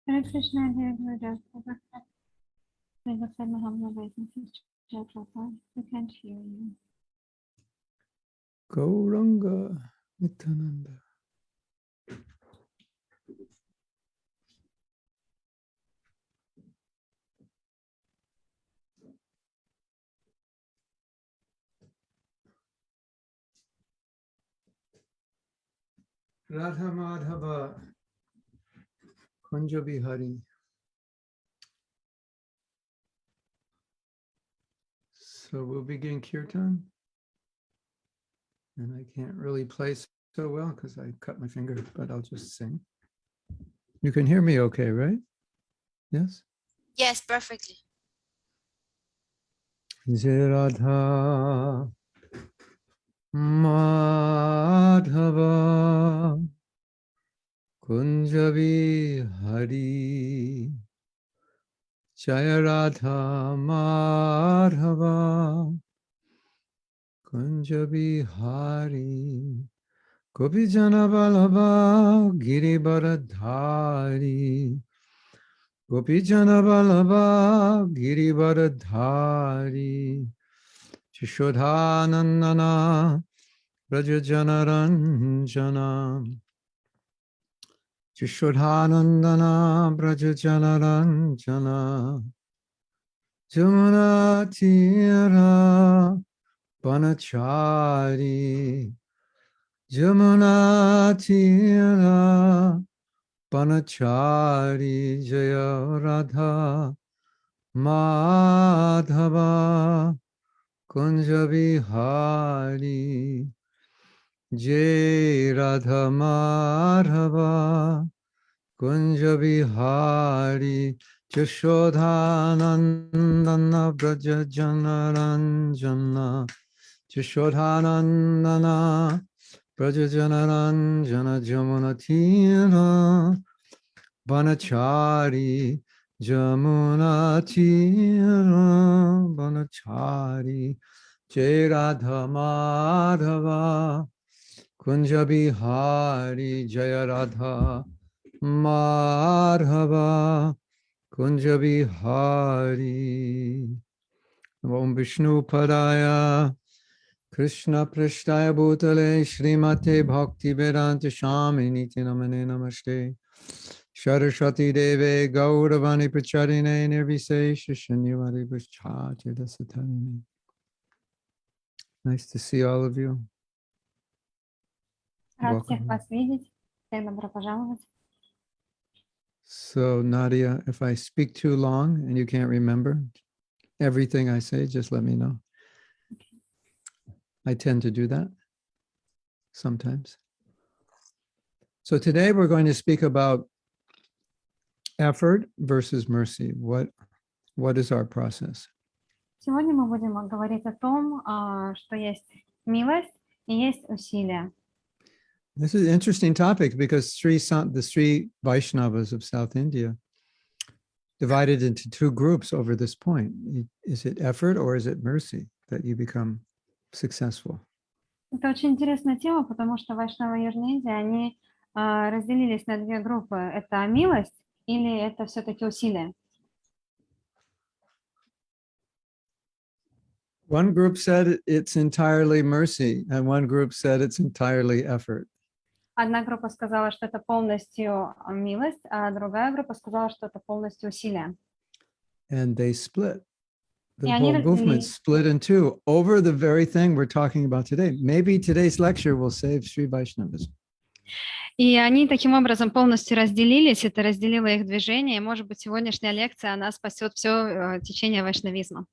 Hare Krishna, dear Devotee. Devotee Mahatma Prabhu, we can't hear you. Gauranga Nityananda. Radha Madhava Kunja Bihari. So we'll begin kirtan. And I can't really play so well because I cut my finger, but I'll just sing. You can hear me okay, right? Yes? Yes, perfectly. Jai Radha Madhava Kunja Bihari. Jai Radha Madhava Kunja Bihari. Gopijana Vallabha Girivaradhari. Gopijana Vallabha Girivaradhari. Shishodhanandana Brajajana Ranjana. Shishodhanandana Brajajana Ranjana. Jamuna Tira Panachari. Jamuna Tira Panachari. Jaya Radha Madhava Kunja Bihari. Jai Radha Madhava Kunja Bihari. Jashodhanandana Brajajana Ranjana. Jashodhanandana Brajajana Ranjana. Jamuna Tira Banachari. Jamuna Tira Banachari. Jai Radha Madhava Kunja Bihari. Jaya Radha Madhava Kunja Bihari. Om Vishnu Padaya Krishna Prishtaya Bhutale Srimate Bhakti Vedanta Swami Niti Namane Namaste Saraswati Deve Gauravani Pracharine Nirvisesha Shanyavadi Vishchati Dasatarine. Nice to see all of you. Рад всех Welcome. вас видеть. Всех добро пожаловать. So Nadia, if I speak too long and you can't remember everything I say, just let me know. I tend to do that sometimes. So today we're going to speak about effort versus mercy. What is our process? Сегодня мы будем говорить о том, что есть милость и есть усилие. This is an interesting topic because the Sri Vaishnavas of South India divided into two groups over this point. Is it effort or is it mercy that you become successful? Это очень интересная тема, потому что вайшнавы Южной Индии, они разделились на две группы. Это милость или это все-таки усилие? One group said it's entirely mercy, and one group said it's entirely effort. Одна группа сказала, что это полностью милость, а другая группа сказала, что это полностью усилие. And they split. The И whole они movement разделились. split in two over the very thing we're talking about today. Maybe today's lecture will save Sri Vaishnavism. И они таким образом полностью разделились, это разделило их движение, и, может быть, сегодняшняя лекция, она спасет все течение вайшнавизма.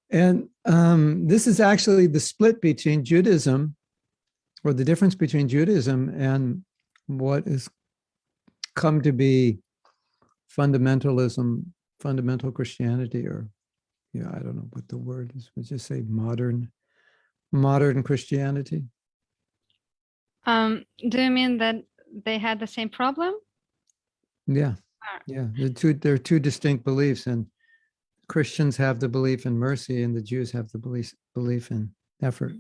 And this is actually the split between Judaism, or the difference between Judaism and what is come to be fundamentalism, fundamental Christianity, or I don't know what the word is. We'll just say modern Christianity. Do you mean that they had the same problem? Yeah. There are two distinct beliefs, and Christians have the belief in mercy, and the Jews have the belief in effort.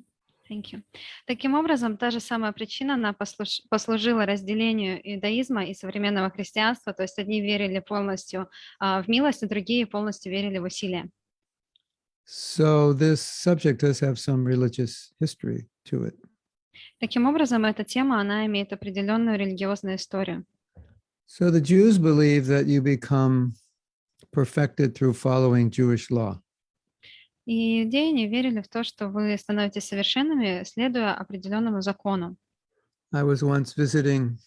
Thank you. Таким образом, та же самая причина, она послужила разделению иудаизма и современного христианства, то есть одни верили полностью в милость, а другие полностью верили в усилие. So this subject does have some religious history to it. Таким образом, эта тема, она имеет определенную религиозную историю. So the Jews believe that you become perfected through following Jewish law. И иудеи не верили в то, что вы становитесь совершенными, следуя определенному закону. I was once visiting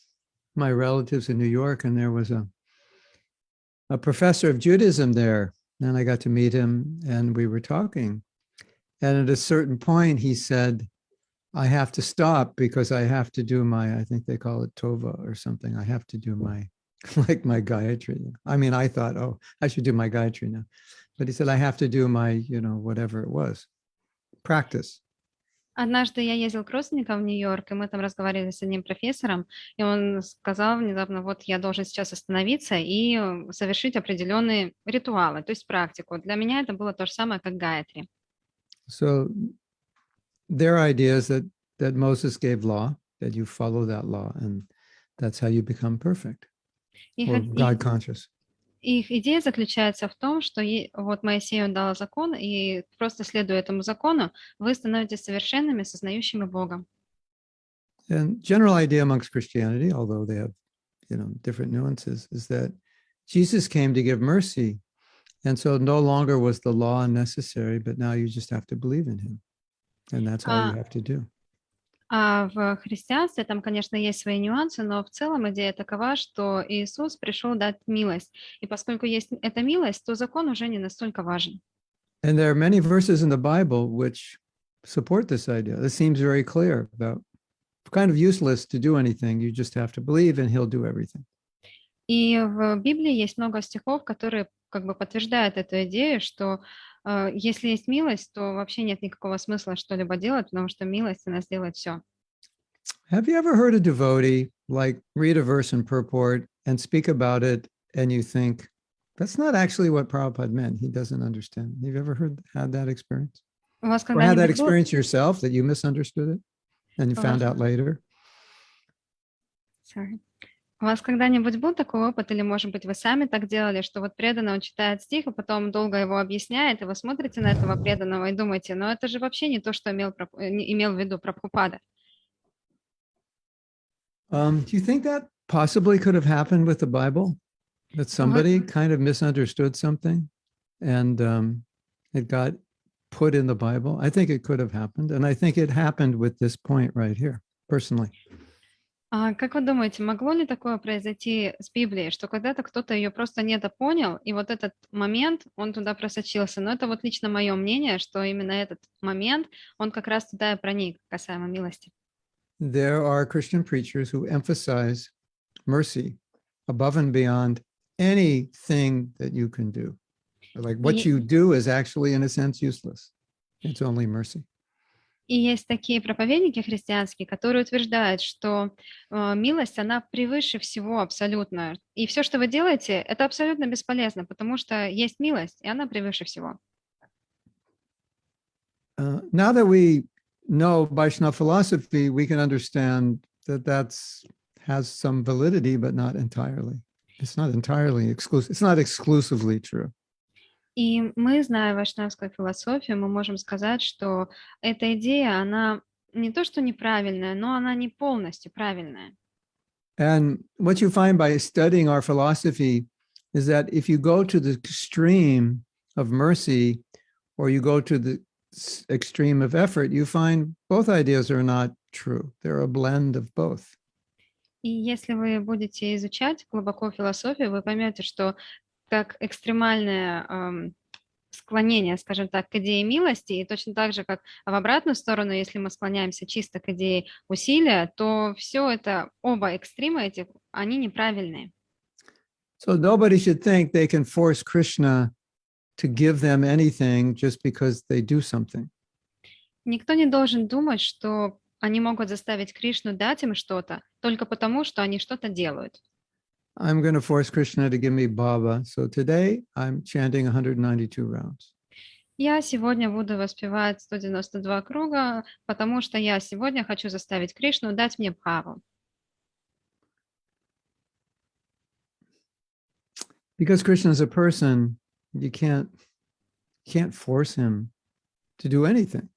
my relatives in New York, and there was a professor of Judaism there, and I got to meet him, and we were talking. And at a certain point, he said, I have to stop because I have to do my, I think they call it tova or something. I have to do my, like my Gayatri. I mean, I thought, oh, I should do my Gayatri now. But he said, I have to do my, whatever it was, practice. Однажды я ездил к родственникам в Нью-Йорк, и мы там разговаривали с одним профессором, и он сказал внезапно, вот я должен сейчас остановиться и совершить определенные ритуалы, то есть практику. Для меня это было то же самое, как Гayatri. So their idea is that Moses gave law, that you follow that law, and that's how you become perfect or God conscious. Их идея заключается в том, что вот Моисей он дал закон, и просто следуя этому закону, вы становитесь совершенными, сознающими Бога. And general idea amongst Christianity, although they have, different nuances, is that Jesus came to give mercy. And so no longer was the law necessary, but now you just have to believe in him. And that's all you have to do. А в христианстве там, конечно, есть свои нюансы, но в целом идея такова, что Иисус пришел дать милость. И поскольку есть эта милость, то закон уже не настолько важен. And there are many verses in the Bible which support this idea. It seems very clear about kind of useless to do anything. You just have to believe and he'll do everything. И в Библии есть много стихов, которые как бы подтверждают эту идею, что если есть милость, то вообще нет никакого смысла что-либо делать, потому что милость, она сделает все. Have you ever heard a devotee like read a verse in purport and speak about it and you think, that's not actually what Prabhupada meant. He doesn't understand. Have you ever had that experience? У вас Or had that когда-нибудь experience yourself that you misunderstood it and you found out later? Sorry. У вас когда-нибудь был такой опыт, или, может быть, вы сами так делали, что вот преданный, он читает стих, и потом долго его объясняет, и вы смотрите на этого преданного и думаете, ну это же вообще не то, что имел в виду Прабхупада. Do you think that possibly could have happened with the Bible? That somebody kind of misunderstood something and it got put in the Bible? I think it could have happened. And I think it happened with this point right here, personally. А как вы думаете, могло ли такое произойти с Библией, что когда-то кто-то ее просто недопонял, и вот этот момент, он туда просочился? Но это вот лично мое мнение, что именно этот момент, он как раз туда и проник, касаемо милости. There are Christian preachers who emphasize mercy above and beyond anything that you can do. Like what you do is actually, in a sense, useless. It's only mercy. И есть такие проповедники христианские, которые утверждают, что милость, она превыше всего абсолютно. И все, что вы делаете, это абсолютно бесполезно, потому что есть милость, и она превыше всего. Now that we know Vaishnava philosophy, we can understand that has some validity, but not entirely. It's not entirely exclusive. It's not exclusively true. И мы, зная вайшнавскую философию, мы можем сказать, что эта идея, она не то что неправильная, но она не полностью правильная. And what you find by studying our philosophy is that if you go to the extreme of mercy or you go to the extreme of effort, you find both ideas are not true. They're a blend of both. И если вы будете изучать глубоко философию, вы поймете, что как экстремальное склонение, скажем так, к идее милости, и точно так же, как в обратную сторону, если мы склоняемся чисто к идее усилия, то все это, оба экстрима этих, они неправильные. So nobody should think they can force Krishna to give them anything just because they do something. Никто не должен думать, что они могут заставить Кришну дать им что-то только потому, что они что-то делают. I'm going to force Krishna to give me bhava. So today I'm chanting 192 rounds. Я сегодня буду воспевать 192 круга, потому что я сегодня хочу заставить Кришну дать мне бхаву. Because Krishna is a person, you can't force him to do anything.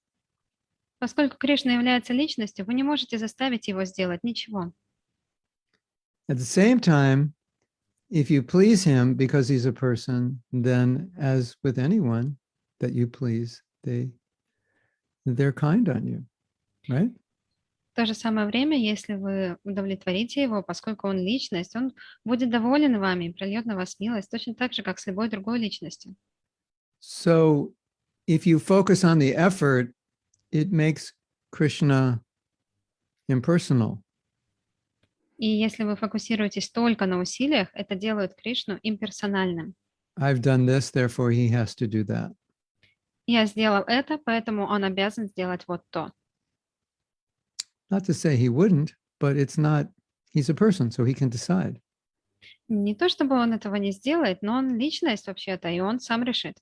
Поскольку Кришна является личностью, вы не можете заставить его сделать ничего. At the same time, if you please him because he's a person, then as with anyone that you please, they're kind on you, right? В то же самое время, если вы удовлетворите его, поскольку он личность, он будет доволен вами и прольет на вас милость, точно так же, как с любой другой личностью. So if you focus on the effort, it makes Krishna impersonal. И если вы фокусируетесь только на усилиях, это делает Кришну имперсональным. I've done this, therefore he has to do that. Я сделал это, поэтому он обязан сделать вот то. Not to say he wouldn't, but it's not, he's a person, so he can decide. Не то чтобы он этого не сделает, но он личность вообще-то, и он сам решит.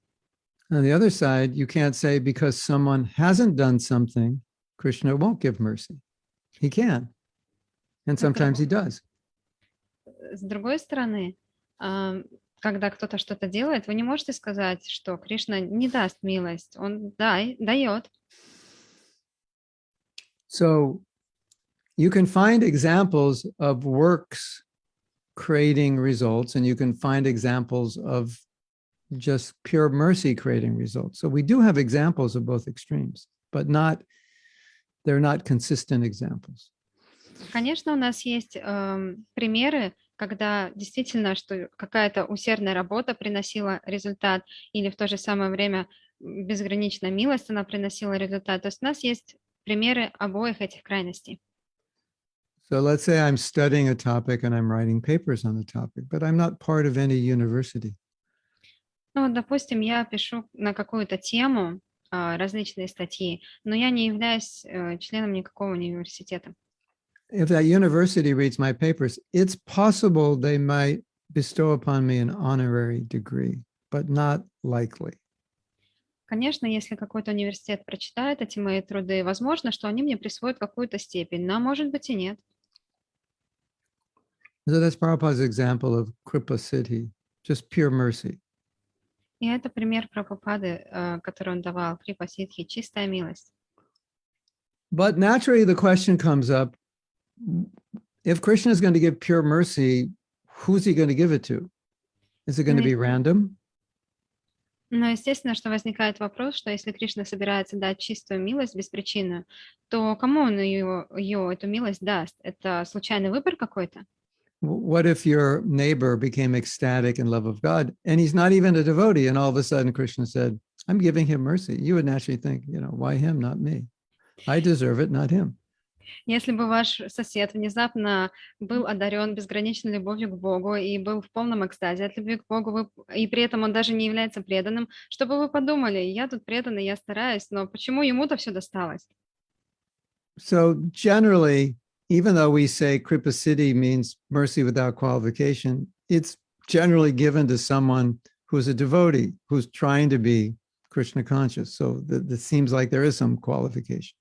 On the other side, you can't say because someone hasn't done something, Krishna won't give mercy. He can. And sometimes he does. С другой стороны, когда кто-то что-то делает, вы не можете сказать, что Кришна не даст милость. Он дает. So you can find examples of works creating results, and you can find examples of just pure mercy creating results. So we do have examples of both extremes, but they're not consistent examples. Конечно, у нас есть примеры, когда действительно, что какая-то усердная работа приносила результат, или в то же самое время безграничная милость, она приносила результат. То есть у нас есть примеры обоих этих крайностей. So let's say I'm studying a topic and I'm writing papers on the topic, but I'm not part of any university. Ну, вот, допустим, я пишу на какую-то тему различные статьи, но я не являюсь членом никакого университета. If that university reads my papers, it's possible they might bestow upon me an honorary degree, but not likely. Конечно, если какой-то университет прочитает эти мои труды, возможно, что они мне присвоят какую-то степень, но может быть и нет. So that's Prabhupada's example of Kripa Siddhi, just pure mercy. И это пример Прабхупады, который он давал, Крипа Сидхи, чистая милость. But naturally the question comes up, if Krishna is going to give pure mercy, who's he going to give it to? Is it going to be random? Но естественно, что возникает вопрос, что если Кришна собирается дать чистую милость беспричинную, то кому он эту милость даст? Это случайный выбор какой-то? What if your neighbor became ecstatic in love of God and he's not even a devotee, and all of a sudden Krishna said, I'm giving him mercy? You would naturally think, why him, not me? I deserve it, not him. Если бы ваш сосед внезапно был одарен безграничной любовью к Богу и был в полном экстазе от любви к Богу, и при этом он даже не является преданным, что бы вы подумали? Я тут преданный, я стараюсь, но почему ему-то все досталось? So generally, even though we say Kripa Siddhi means mercy without qualification, it's generally given to someone who's a devotee, who's trying to be Krishna conscious. So it seems like there is some qualification.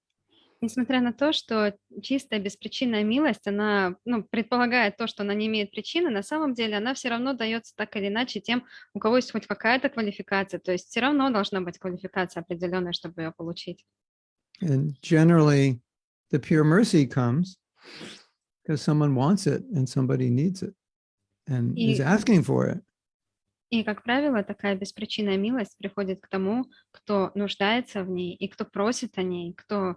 Несмотря на то, что чистая беспричинная милость, она предполагает то, что она не имеет причины, на самом деле она все равно дается так или иначе тем, у кого есть хоть какая-то квалификация. То есть все равно должна быть квалификация определенная, чтобы ее получить. And generally, the pure mercy comes because someone wants it and somebody needs it and is asking for it. И, как правило, такая беспричинная милость приходит к тому, кто нуждается в ней и кто просит о ней, кто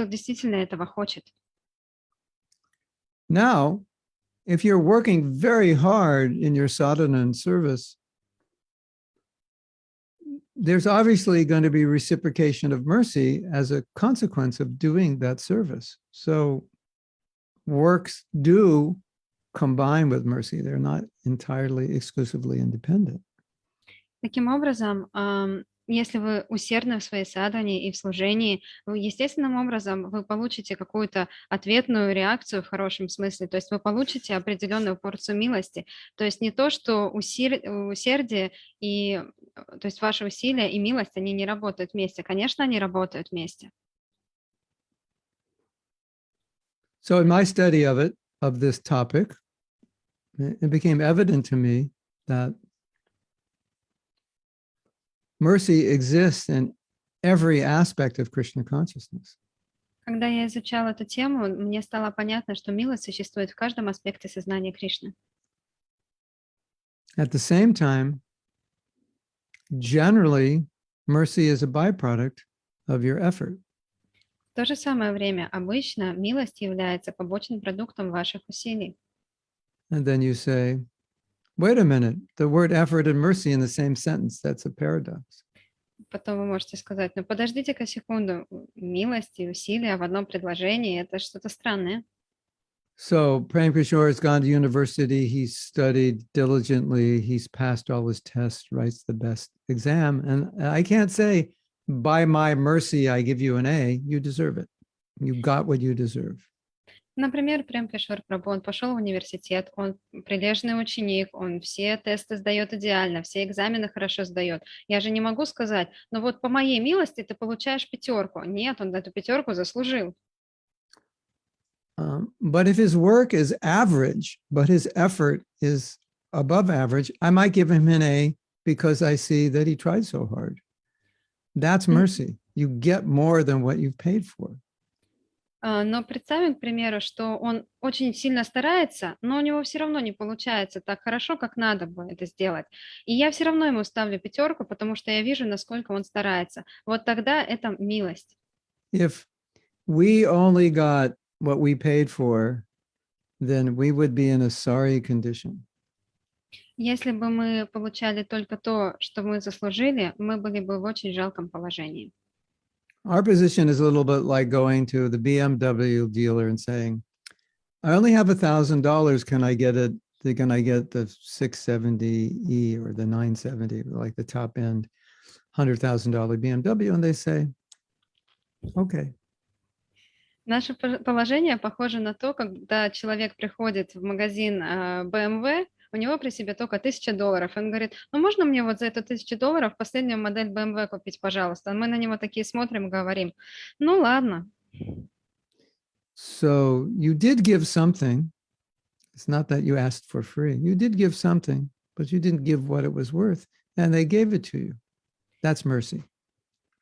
действительно этого хочет. Now, if you're working very hard in your sadhana and service, there's obviously going to be reciprocation of mercy as a consequence of doing that service. So works do combine with mercy. They're not entirely exclusively independent. Таким образом, Если вы усердны в своей садхане и в служении, вы естественным образом вы получите какую-то ответную реакцию в хорошем смысле, то есть вы получите определенную порцию милости. То есть не то, что усердие и, то есть ваши усилия и милость, они не работают вместе. Конечно, они работают вместе. So in my study of it, of this topic, it became evident to me that mercy exists in every aspect of Krishna consciousness. Когда я изучала эту тему, мне стало понятно, что милость существует в каждом аспекте сознания Кришны. At the same time, generally, mercy is a byproduct of your effort. В то же самое время обычно милость является побочным продуктом ваших усилий. And then you say, wait a minute, the word effort and mercy in the same sentence, that's a paradox. Потом вы можете сказать, ну подождите-ка секунду, милость и усилия в одном предложении, это что-то странное. So Prem Kishore has gone to university, he's studied diligently, he's passed all his tests, writes the best exam. And I can't say, by my mercy, I give you an A, you deserve it. You got what you deserve. Например, Прем Кишор Прабху, он пошел в университет, он прилежный ученик, он все тесты сдает идеально, все экзамены хорошо сдает. Я же не могу сказать, ну вот по моей милости ты получаешь 5. Нет, он эту 5 заслужил. But if his work is average, but his effort is above average, I might give him an A because I see that he tried so hard. That's mercy. You get more than what you've paid for. Но представим, к примеру, что он очень сильно старается, но у него все равно не получается так хорошо, как надо бы это сделать. И я все равно ему ставлю 5, потому что я вижу, насколько он старается. Вот тогда это милость. If we only got what we paid for, then we would be in a sorry condition. Если бы мы получали только то, что мы заслужили, мы были бы в очень жалком положении. Our position is a little bit like going to the BMW dealer and saying, I only have $1,000. Can I get it? Can I get the 670E or the 970, like the top end $100,000 BMW? And they say, okay. Наше положение похоже на то, когда человек приходит в магазин BMW, у него при себе только $1000. Он говорит, ну можно мне вот за это $1000 последнюю модель BMW купить, пожалуйста? А мы на него такие смотрим и говорим, ну ладно. So you did give something. It's not that you asked for free. You did give something, but you didn't give what it was worth, and they gave it to you. That's mercy.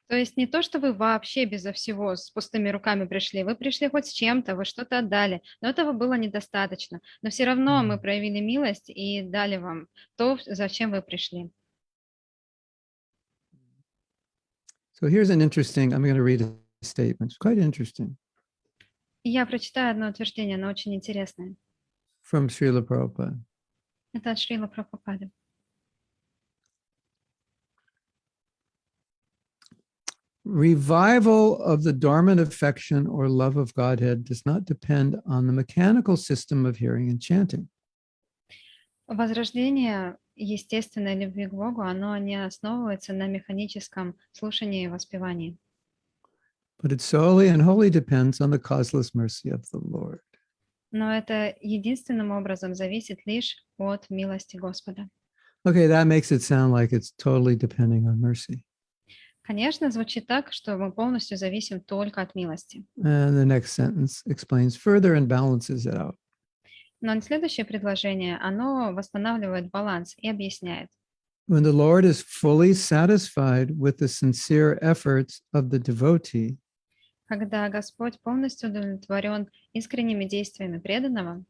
То есть не то, что вы вообще безо всего с пустыми руками пришли, вы пришли хоть с чем-то, вы что-то отдали, но этого было недостаточно. Но все равно мы проявили милость и дали вам то, зачем вы пришли. So here's an interesting, I'm going to read a statement. It's quite interesting. И я прочитаю одно утверждение, оно очень интересное. From Srila Prabhupada. Это от Шрила Прабхупады. Revival of the dormant affection or love of Godhead does not depend on the mechanical system of hearing and chanting. Возрождение естественной любви к Богу, оно не основывается на механическом слушании и воспевании. But it solely and wholly depends on the causeless mercy of the Lord. Но это единственным образом зависит лишь от милости Господа. Okay, that makes it sound like it's totally depending on mercy. Конечно, звучит так, что мы полностью зависим только от милости. And the next sentence explains further and balances it out. Но следующее предложение, оно восстанавливает баланс и объясняет. When the Lord is fully satisfied with the sincere efforts of the devotee, Когда Господь полностью удовлетворен искренними действиями преданного,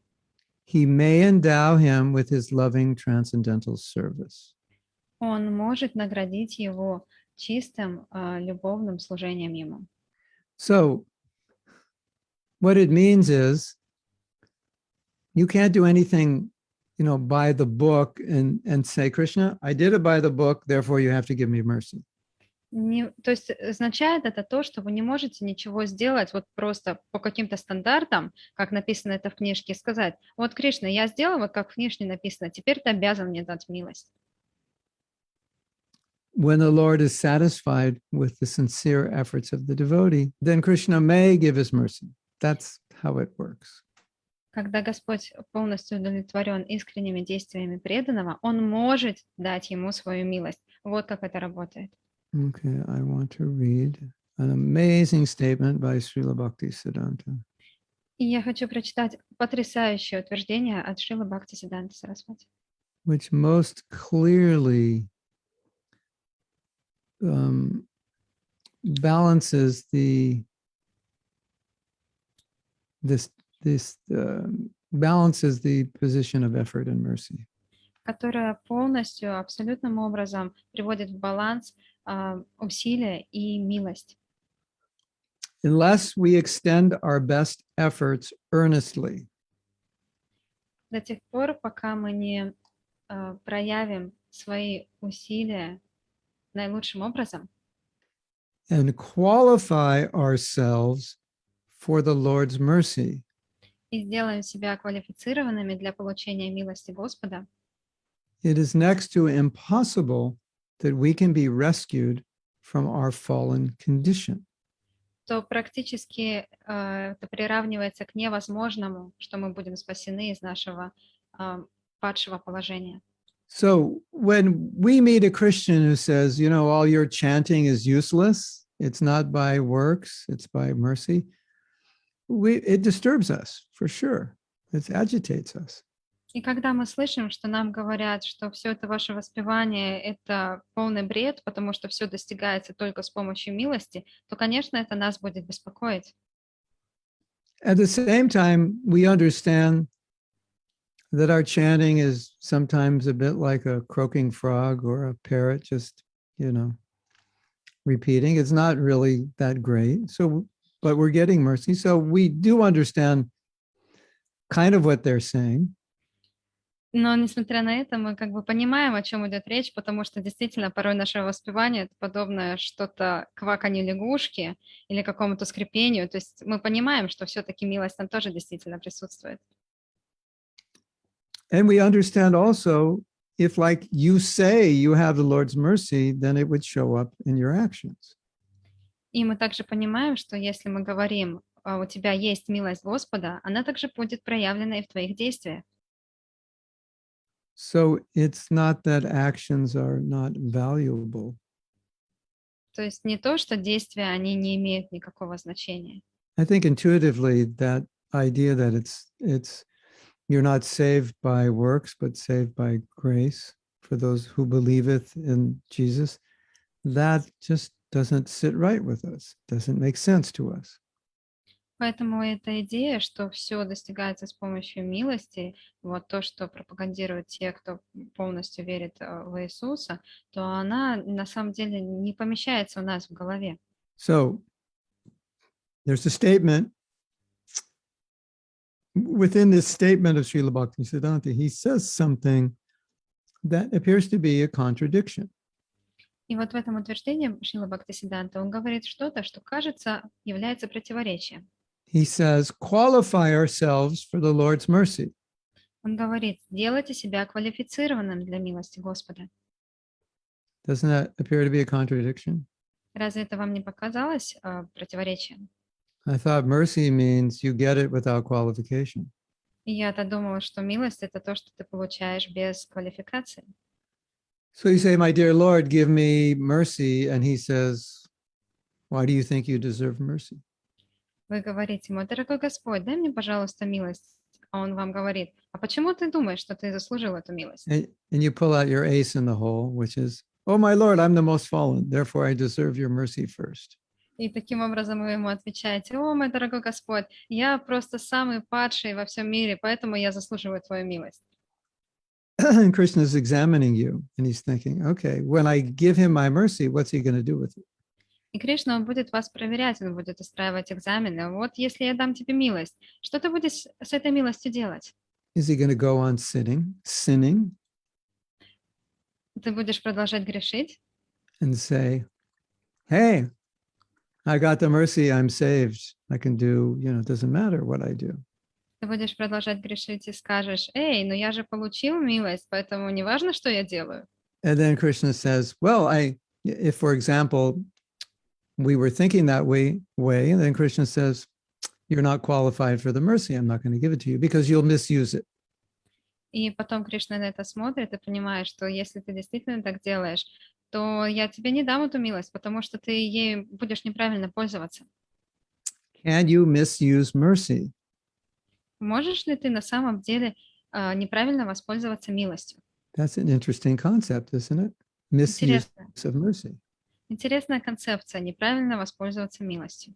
he may endow him with his loving transcendental service. Он может наградить его чистым любовным служением ему. So what it means is you can't do anything, by the book and say, Krishna, I did it by the book, therefore you have to give me mercy. То есть означает это то, что вы не можете ничего сделать вот просто по каким-то стандартам, как написано это в книжке, и сказать, вот, Кришна, я сделал, вот как в книжке написано, теперь ты обязан мне дать милость. when the Lord is satisfied with the sincere efforts of the devotee, then Krishna may give his mercy. That's how it works. Когда Господь полностью удовлетворен искренними действиями преданного, Он может дать ему свою милость. Вот как это работает. Okay, I want to read an amazing statement by Srila Bhaktisiddhanta. И я хочу прочитать потрясающее утверждение от Шрилы Бхактисиддханты Сарасвати, which most clearly balances balances the position of effort and mercy. которая полностью, абсолютным образом приводит в баланс усилия и милость. Unless we extend our best efforts earnestly, До тех пор, пока мы не проявим свои усилия наилучшим образом and qualify ourselves for the Lord's mercy, и сделаем себя квалифицированными для получения милости Господа, it is next to impossible that we can be rescued from our fallen condition. то практически это приравнивается к невозможному, что мы будем спасены из нашего падшего положения. So when we meet a Christian who says, you know, all your chanting is useless, it's not by works, it's by mercy, it disturbs us for sure. It agitates us. И когда мы слышим, что нам говорят, что все это ваше воспевание — это полный бред, потому что все достигается только с помощью милости, то, конечно, это нас будет беспокоить. At the same time, we understand that our chanting is sometimes a bit like a croaking frog or a parrot just, you know, repeating. It's not really that great. So, but we're getting mercy. So we do understand kind of what they're saying. Но, несмотря на это, мы как бы понимаем, о чем идет речь, потому что действительно порой наше воспевание — это подобное что-то кваканью лягушки или какому-то скрипению. То есть мы понимаем, что все-таки милость там тоже действительно присутствует. And we understand also, if like you say you have the Lord's mercy, then it would show up in your actions. И мы также понимаем, что если мы говорим, у тебя есть милость Господа, она также будет проявлена и в твоих действиях. So it's not that actions are not valuable. То есть не то, что действия, они не имеют никакого значения. I think intuitively that idea that it's you're not saved by works, but saved by grace for those who believeth in Jesus, that just doesn't sit right with us, doesn't make sense to us. Поэтому эта идея, что все достигается с помощью милости, вот то, что пропагандируют те, кто полностью верит в Иисуса, то она на самом деле не помещается у нас в голове. So there's a statement within this statement of Srila Bhaktisiddhanta, he says something that appears to be a contradiction. И вот в этом утверждении Шрила Бхактисиддханта он говорит что-то, что, кажется, является противоречием. He says, qualify ourselves for the Lord's mercy. Он говорит, сделайте себя квалифицированным для милости Господа. Doesn't that appear to be a contradiction? Разве это вам не показалось противоречием? I thought mercy means you get it without qualification. И я-то думала, что милость — это то, что ты получаешь без квалификации. So you say, my dear Lord, give me mercy. And he says, why do you think you deserve mercy? Вы говорите, мой дорогой Господь, дай мне, пожалуйста, милость. А он вам говорит, а почему ты думаешь, что ты заслужил эту милость? And you pull out your ace in the hole, which is, oh, my Lord, I'm the most fallen. Therefore, I deserve your mercy first. И таким образом вы ему отвечаете, о, мой дорогой Господь, я просто самый падший во всем мире, поэтому я заслуживаю твою милость. And Krishna is examining you, and he's thinking, okay, when I give him my mercy, what's he going to do with it? И Кришна, он будет вас проверять, он будет устраивать экзамены. Вот если я дам тебе милость, что ты будешь с этой милостью делать? Is he going to go on sinning, Ты будешь продолжать грешить and say, hey, I got the mercy, I'm saved. I can do, it doesn't matter what I do. Ты будешь продолжать грешить и скажешь, эй, ну я же получил милость, поэтому не важно, что я делаю. And then Krishna says, well, if, for example, we were thinking that way, and then Krishna says, you're not qualified for the mercy. I'm not going to give it to you because you'll misuse it. И потом Кришна на это смотрит и понимает, что если ты действительно так делаешь, то я тебе не дам эту милость, потому что ты ей будешь неправильно пользоваться. Can you misuse mercy? Можешь ли ты на самом деле неправильно воспользоваться милостью? That's an interesting concept, isn't it? Misuse of mercy. Интересная концепция, неправильно воспользоваться милостью.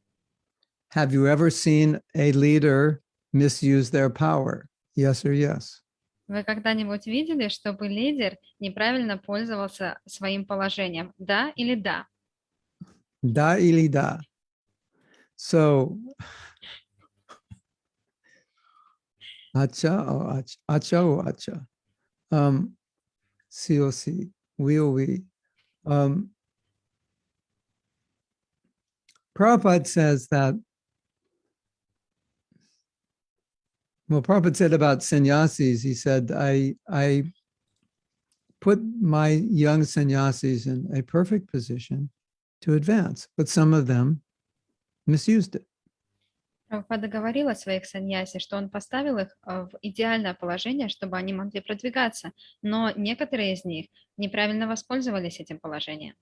Have you ever seen a leader misuse their power? Yes or yes? Вы когда-нибудь видели, чтобы лидер неправильно пользовался своим положением? Да или да? Da ili da. So, acha or acha or acha. COC, we. Prabhupada says that, well, Prabhupada said about sannyasis, he said, I put my young sannyasis in a perfect position to advance, but some of them misused it. Прабхупада говорил о своих саньяси, что он поставил их в идеальное положение, чтобы они могли продвигаться, но некоторые из них неправильно воспользовались этим положением.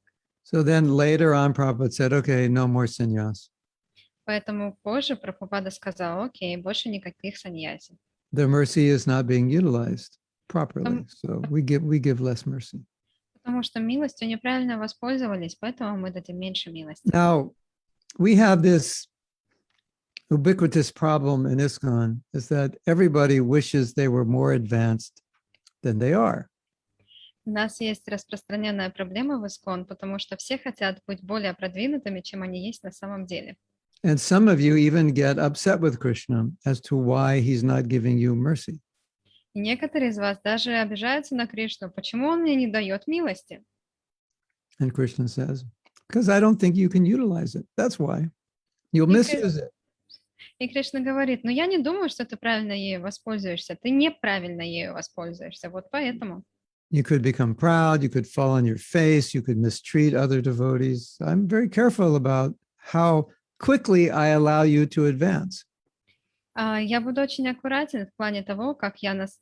So then later on, Prabhupada said, okay, no more sannyas. Поэтому позже Прабхупада сказал, окей, больше никаких саньяси. The mercy is not being utilized properly, so we give less mercy. Потому что милостью неправильно воспользовались, поэтому мы дадим меньше милости. Now, we have this ubiquitous problem in ISKCON is that everybody wishes they were more advanced than they are. У нас есть распространенная проблема в ИСККОН, потому что все хотят быть более продвинутыми, чем они есть на самом деле. And some of you even get upset with Krishna as to why he's not giving you mercy. И некоторые из вас даже обижаются на Кришну, почему он мне не дает милости? And Krishna says, because I don't think you can utilize it. That's why. You'll misuse it. И Кришна говорит, но я не думаю, что ты правильно ею воспользуешься, ты неправильно ею воспользуешься, вот поэтому. You could become proud, you could fall on your face, you could mistreat other devotees. I'm very careful about how quickly I allow you to advance. Я буду очень аккуратен в плане того,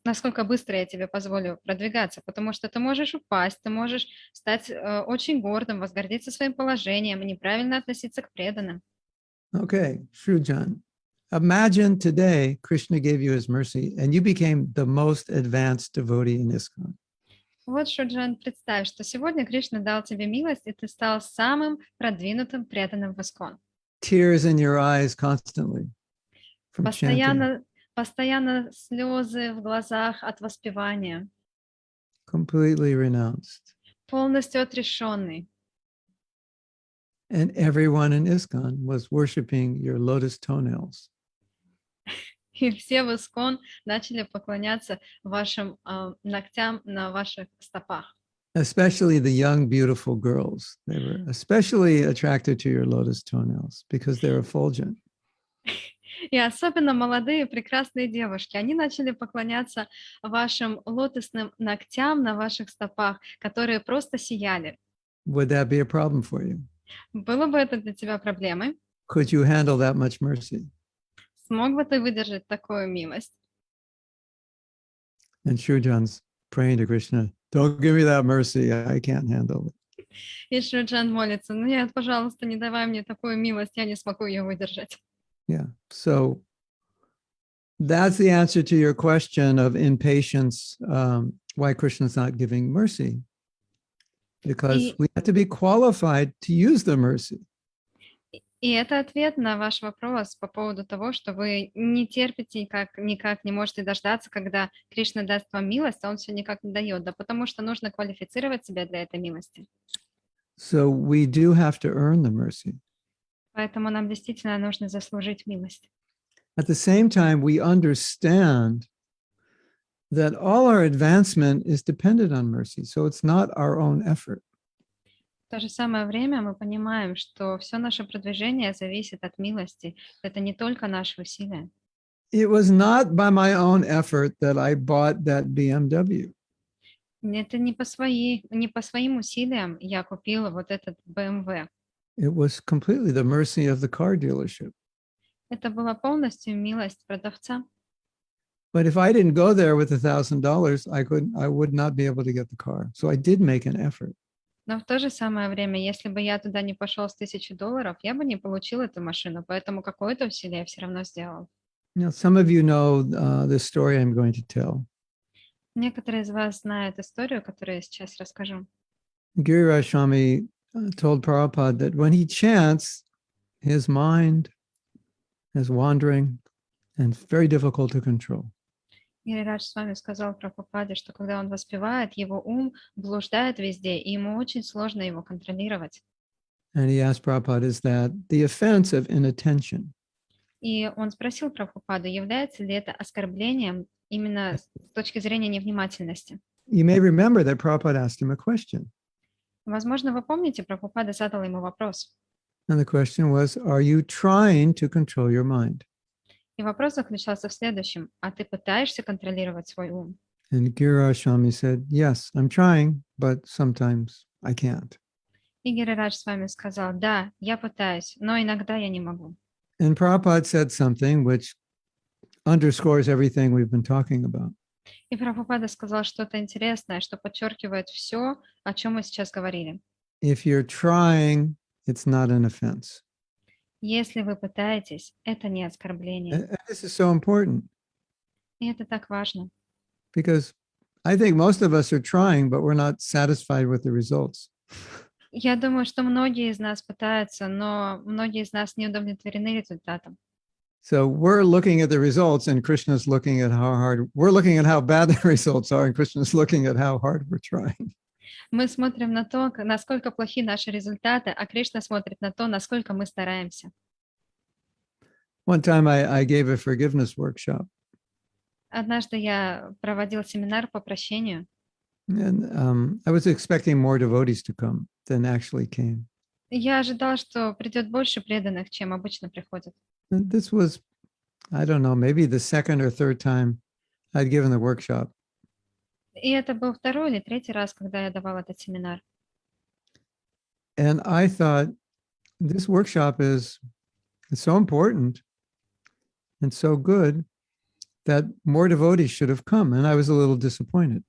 насколько быстро я тебе позволю продвигаться, потому что ты можешь упасть, ты можешь стать очень гордым, возгордиться своим положением и неправильно относиться к преданным. Okay, Shrujan. Imagine today Krishna gave you his mercy and you became the most advanced devotee in ISKCON. Вот, Шуджан, представь, что сегодня Кришна дал тебе милость, и ты стал самым продвинутым преданным в ИСККОН. Tears in your eyes constantly from chanting. Постоянно слезы в глазах от воспевания. Completely renounced. Полностью отрешенный. And everyone in ISKCON was worshiping your lotus toenails. И все в ИСККОН начали поклоняться вашим ногтям на ваших стопах. Especially the young, beautiful girls. They were especially attracted to your lotus toenails because they're effulgent. И особенно молодые прекрасные девушки, они начали поклоняться вашим лотосным ногтям на ваших стопах, которые просто сияли. Would that be a problem for you? Было бы это для тебя проблемой? Could you handle that much mercy? Смог бы ты выдержать такую милость? And Shrujan's praying to Krishna, don't give me that mercy. I can't handle it. И Шруджан молится, ну нет, пожалуйста, не давай мне такую милость, я не смогу ее выдержать. Yeah. So that's the answer to your question of impatience, why Krishna's not giving mercy. Because we have to be qualified to use the mercy. И это ответ на ваш вопрос по поводу того, что вы не терпите никак не можете дождаться, когда Кришна даст вам милость, а он все никак не дает, да потому что нужно квалифицировать себя для этой милости. So we do have to earn the mercy. Поэтому нам действительно нужно заслужить милость. At the same time, we understand that all our advancement is dependent on mercy. So it's not our own effort. В то же самое время мы понимаем, что все наше продвижение зависит от милости. Это не только наши усилия. It was not by my own effort that I bought that BMW. Это не по своим усилиям я купила вот этот BMW. It was completely the mercy of the car dealership. Это была полностью милость продавца. But if I didn't go there with $1,000, I would not be able to get the car. So I did make an effort. Но в то же самое время, если бы я туда не пошел с $1000, я бы не получил эту машину, поэтому какое-то усилие я все равно сделал. Now, some of you know the story I'm going to tell. Некоторые из вас знают историю, которую я сейчас расскажу. Giriraj Swami told Prabhupada that when he chants, his mind is wandering and it's very difficult to control. Гирирадж с вами сказал Прабхупаде, что когда он воспевает, его ум блуждает везде, и ему очень сложно его контролировать. And he asked Prabhupada, is that the offense of inattention? И он спросил Прабхупаду, является ли это оскорблением именно с точки зрения невнимательности. You may remember that Prabhupada asked him a question. Возможно, вы помните, Прабхупада задал ему вопрос. And the question was, are you trying to control your mind? И вопрос заключался в следующем. А ты пытаешься контролировать свой ум? And Giriraj Swami said, yes, I'm trying, but sometimes I can't. И Гирирадж с вами сказал, да, я пытаюсь, но иногда я не могу. And Prabhupada said something which underscores everything we've been talking about. И Прабхупада сказал что-то интересное, что подчеркивает все, о чем мы сейчас говорили. If you're trying, it's not an offense. Если вы пытаетесь, это не оскорбление. And this is so important И это так важно. because I think most of us are trying, but we're not satisfied with the results. Я думаю, что многие из нас пытаются, но многие из нас не удовлетворены результатом. So we're looking at the results and Krishna's looking at how hard, we're looking at how bad the results are and Krishna's looking at how hard we're trying. Мы смотрим на то, насколько плохи наши результаты, а Кришна смотрит на то, насколько мы стараемся. One time I gave a forgiveness workshop. Однажды я проводил семинар по прощению, And I was expecting more devotees to come than actually came. и я ожидал, что придет больше преданных, чем обычно приходят. And this was, I don't know, maybe the second or third time I'd given the workshop. И это был второй или третий раз, когда я давал этот семинар. And I thought, this workshop is so important and so good that more devotees should have come. And I was a little disappointed.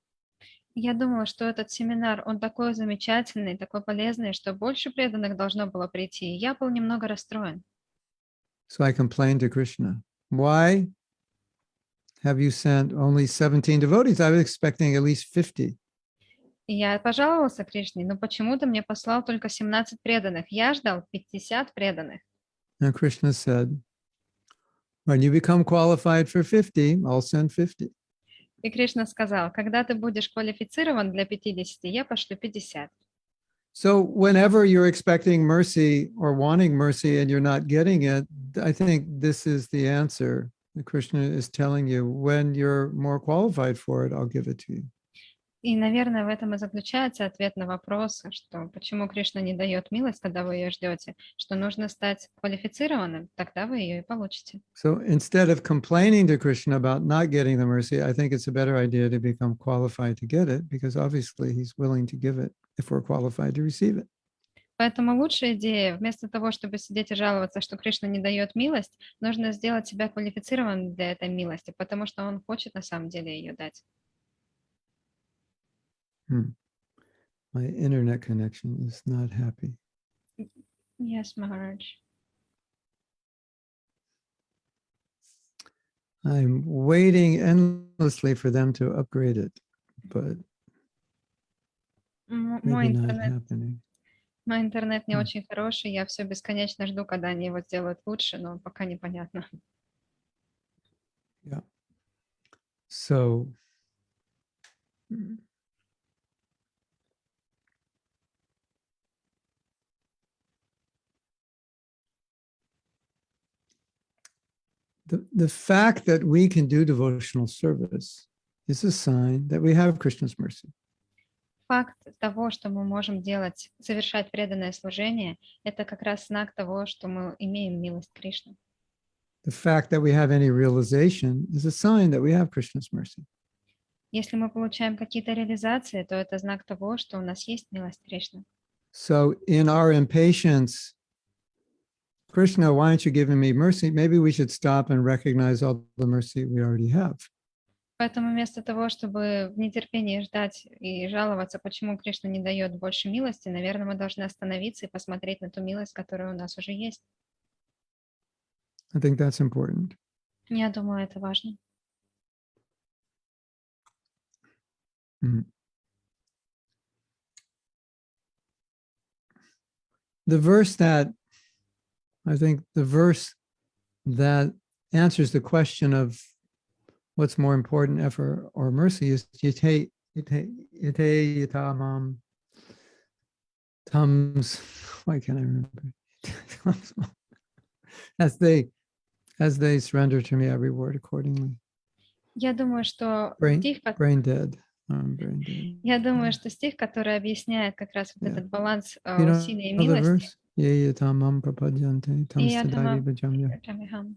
Я думала, что этот семинар, он такой замечательный, такой полезный, что больше преданных должно было прийти. И я был немного расстроен. So I complained to Krishna. Why have you sent only 17 devotees? I was expecting at least 50. И я пожаловался Кришне, но почему ты мне послал только 17 преданных? Я ждал 50 преданных. And Krishna said, when you become qualified for 50, I'll send 50. И Кришна сказал, когда ты будешь квалифицирован для 50, я пошлю 50. So whenever you're expecting mercy or wanting mercy and you're not getting it, I think this is the answer. Krishna is telling you, when you're more qualified for it, I'll give it to you. И, наверное, в этом и заключается ответ на вопрос, что почему Кришна не дает милость, когда вы ее ждете, что нужно стать квалифицированным, тогда вы ее и получите. So instead of complaining to Krishna about not getting the mercy, I think it's a better idea to become qualified to get it, because obviously he's willing to give it if we're qualified to receive it. Поэтому лучшая идея, вместо того, чтобы сидеть и жаловаться, что Кришна не дает милость, нужно сделать себя квалифицированным для этой милости, потому что он хочет на самом деле ее дать. My internet connection is not happy. Yes, Maharaj. I'm waiting endlessly for them to upgrade it, but Мой maybe not интернет, happening. мой интернет не очень хороший, я все бесконечно жду, когда они его сделают лучше, но пока непонятно. Yeah. So the fact that we can do devotional service is a sign that we have Krishna's mercy. Факт того, что мы можем делать, совершать преданное служение, это как раз знак того, что мы имеем милость Кришны. The fact that we have any realization is a sign that we have Krishna's mercy. Если мы получаем какие-то реализации, то это знак того, что у нас есть милость Кришны. So in our impatience, Krishna, why aren't you giving me mercy? Maybe we should stop and recognize all the mercy we already have. Поэтому вместо того, чтобы в нетерпении ждать и жаловаться, почему Кришна не дает больше милости, наверное, мы должны остановиться и посмотреть на ту милость, которая у нас уже есть. I think that's important. Я думаю, это важно. Mhm. The verse that, I think the verse that answers the question of what's more important, effort or mercy, is yate yatamam tums. Why can't I remember? as they surrender to me, every word accordingly. Я думаю, что Brain, стих, brain dead. Brain dead. я думаю, что стих, который объясняет как раз вот Yeah. этот баланс You know усилия и the милости. verse? Ye yatamam prapadyante tam И я stadai думаю, vibhajamya.